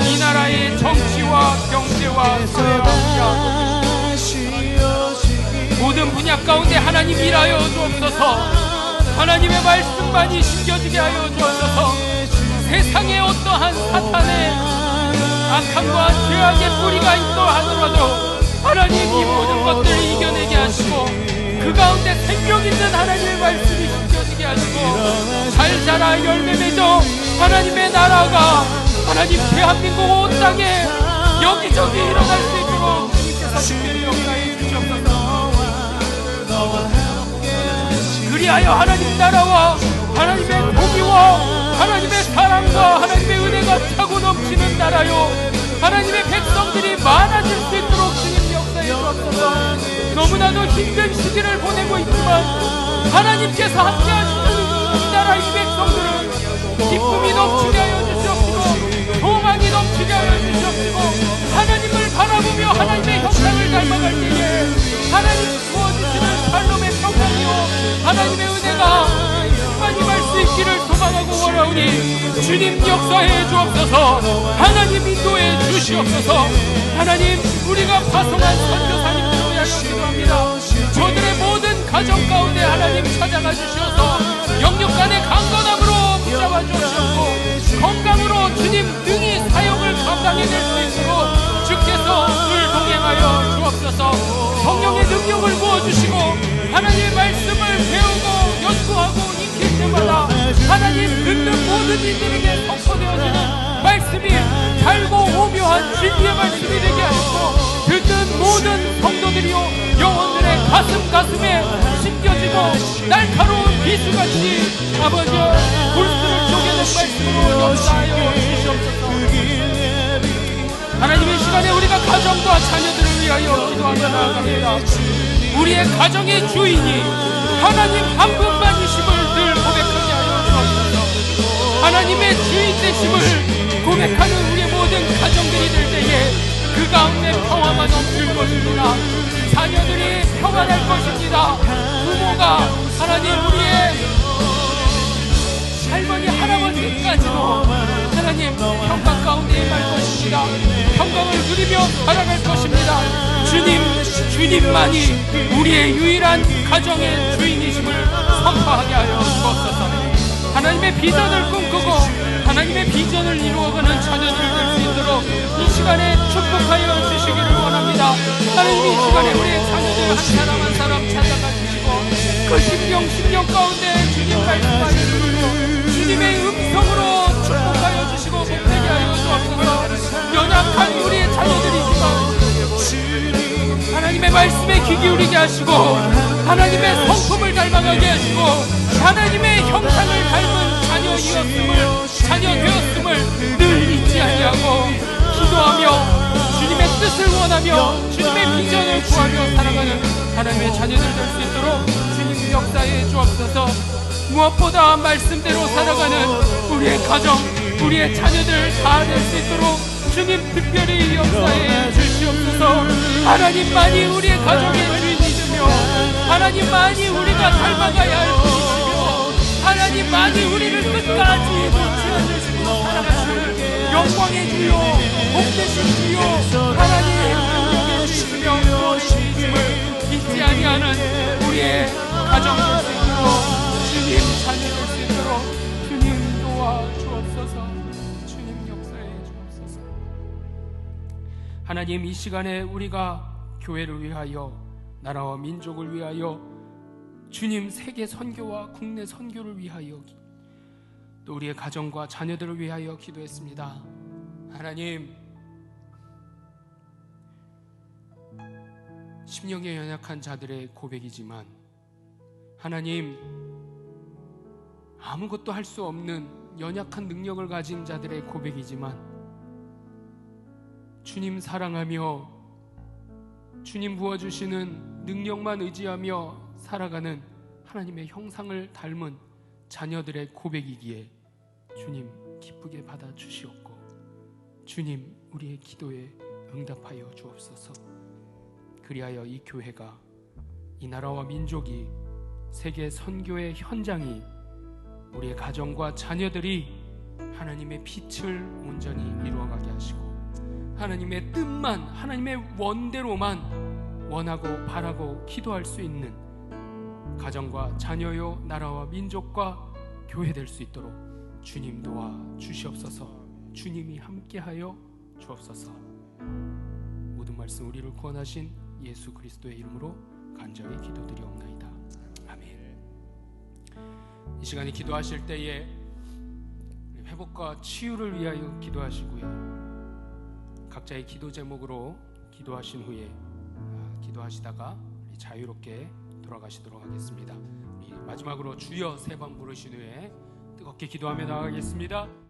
이 나라의 정치와 경제와 사회와 문화 모든 분야 가운데 하나님 일하여 주옵소서. 하나님의 말씀만이 심겨지게 하여 주옵소서. 세상에 어떠한 사탄의 악함과 죄악의 뿌리가 있다 하더라도 하나님 이 모든 것들을 이겨내게 하시고 그 가운데 생명 있는 하나님의 말씀이 심겨지게 하시고 잘 자라 열매 맺어 하나님의 나라가 하나님 대한민국 온 땅에 여기저기 일어날 수 있도록 주님께서 특별히 역사해 주시옵소서. 그리하여 하나님 나라와 하나님의 복이와 하나님의 사랑과 하나님의 은혜가 차고 넘치는 나라요, 하나님의 백성들이 많아질 수 있도록 주님 역사해 주옵소서. 너무나도 힘든 시기를 보내고 있지만 하나님께서 함께 하시는 이 나라 이 백성들은 기쁨이 넘치게 하여 주시옵시고 소망이 넘치게 하여 주시옵시고 하나님을 바라보며 하나님의 형상을 닮아갈 때에 하나님 부어주시는 샬롬의 평강이요 하나님의 은혜가 충만히 갈 수 있기를 소망하고 원하오니 주님 역사해 주옵소서. 하나님 인도해 주시옵소서. 하나님, 우리가 파송한 선교사님들을 위하여 기도합니다. 저들의 모든 가정 가운데 하나님 찾아가 주셔서 영육간의 강건함으로 붙잡아 주시옵고 건강으로 주님 능히 사역을 감당해낼 수 있도록 주께서 늘 동행하여 주옵소서. 성령의 능력을 부어주시고 하나님의 말씀을 배우고 연구하고 익힐 때마다 하나님 듣는 모든 이들에게 선포되어지는 말씀이 달고 오묘한 진리의 말씀이 되게 하시고 듣는 모든 성도들이요 영혼들의 가슴에 심겨지고 날카로운 비수같이 아버지 골수를 쪼개는 말씀으로 역사하여 주시옵소서. 하나님의 시간에 우리가 가정과 자녀들을 위하여 기도하며 나아갑니다. 우리의 가정의 주인이 하나님 한 분만이심을 늘 고백하게 하여 주옵소서. 하나님의 주인 되심을 고백하는 우리의 모든 가정들이 될 때에 그 가운데 평화가 넘칠 것입니다. 자녀들이 평안할 것입니다. 부모가 하나님 우리의 할머니 할아버지까지도 하나님 평강 가운데 임할 것입니다. 평강을 누리며 살아갈 것입니다. 주님만이 우리의 유일한 가정의 주인이심을 선포하게 하여 주옵소서. 하나님의 비전을 꿈꾸고 하나님의 비전을 이루어가는 자녀들 될 수 있도록 이 시간에 축복하여 주시기를 원합니다. 하나님, 이 시간에 우리의 자녀들 한 사람 한 사람 찾아가 주시고 그 심령 가운데 주님 말씀하여 주시고 주님의 음성으로 축복하여 주시고 복되게 하여 주옵소서. 연약한 우리의 자녀들이지만 하나님의 말씀에 귀 기울이게 하시고 하나님의 성품을 닮아가게 하시고 하나님의 형상을 닮은 자녀 되었음을 늘 잊지 아니하고 기도하며 주님의 뜻을 원하며 주님의 비전을 구하며 살아가는 하나님의 자녀들 될 수 있도록 주님 역사해 주옵소서. 무엇보다 말씀대로 살아가는 우리의 가정, 우리의 자녀들 다 될 수 있도록 주님 특별히 역사해 주시옵소서. 하나님만이 우리의 가정의 주인이시며 하나님만이 우리가 닮아가야 할 분이시며 하나님만이 우리를 끝까지 놓지 않으시고 살아가시는 영광의 주요 복되신 주요 하나님 능력의 주이시며 구원의 주이심을 잊지 아니하는 우리의 가정 될 수 있도록 주님 자녀 될 수 있도록 주님 도와주옵소서. 주님 역사해 주옵소서. 하나님, 이 시간에 우리가 교회를 위하여 나라와 민족을 위하여 주님 세계 선교와 국내 선교를 위하여 또 우리의 가정과 자녀들을 위하여 기도했습니다. 하나님, 심령에 연약한 자들의 고백이지만 하나님, 아무것도 할 수 없는 연약한 능력을 가진 자들의 고백이지만 주님 사랑하며 주님 부어주시는 능력만 의지하며 살아가는 하나님의 형상을 닮은 자녀들의 고백이기에 주님 기쁘게 받아주시옵고 주님 우리의 기도에 응답하여 주옵소서. 그리하여 이 교회가, 이 나라와 민족이, 세계 선교의 현장이, 우리의 가정과 자녀들이 하나님의 빛을 온전히 이루어가게 하시고 하나님의 뜻만, 하나님의 원대로만 원하고 바라고 기도할 수 있는 가정과 자녀요 나라와 민족과 교회 될 수 있도록 주님 도와 주시옵소서. 주님이 함께하여 주옵소서. 모든 말씀 우리를 구원하신 예수 그리스도의 이름으로 간절히 기도드리옵나이다. 아멘. 이 시간에 기도하실 때에 회복과 치유를 위하여 기도하시고요. 각자의 기도 제목으로 기도하신 후에 기도하시다가 자유롭게 돌아가시도록 하겠습니다. 마지막으로 주여 3번 부르신 후에 뜨겁게 기도하며 나가겠습니다.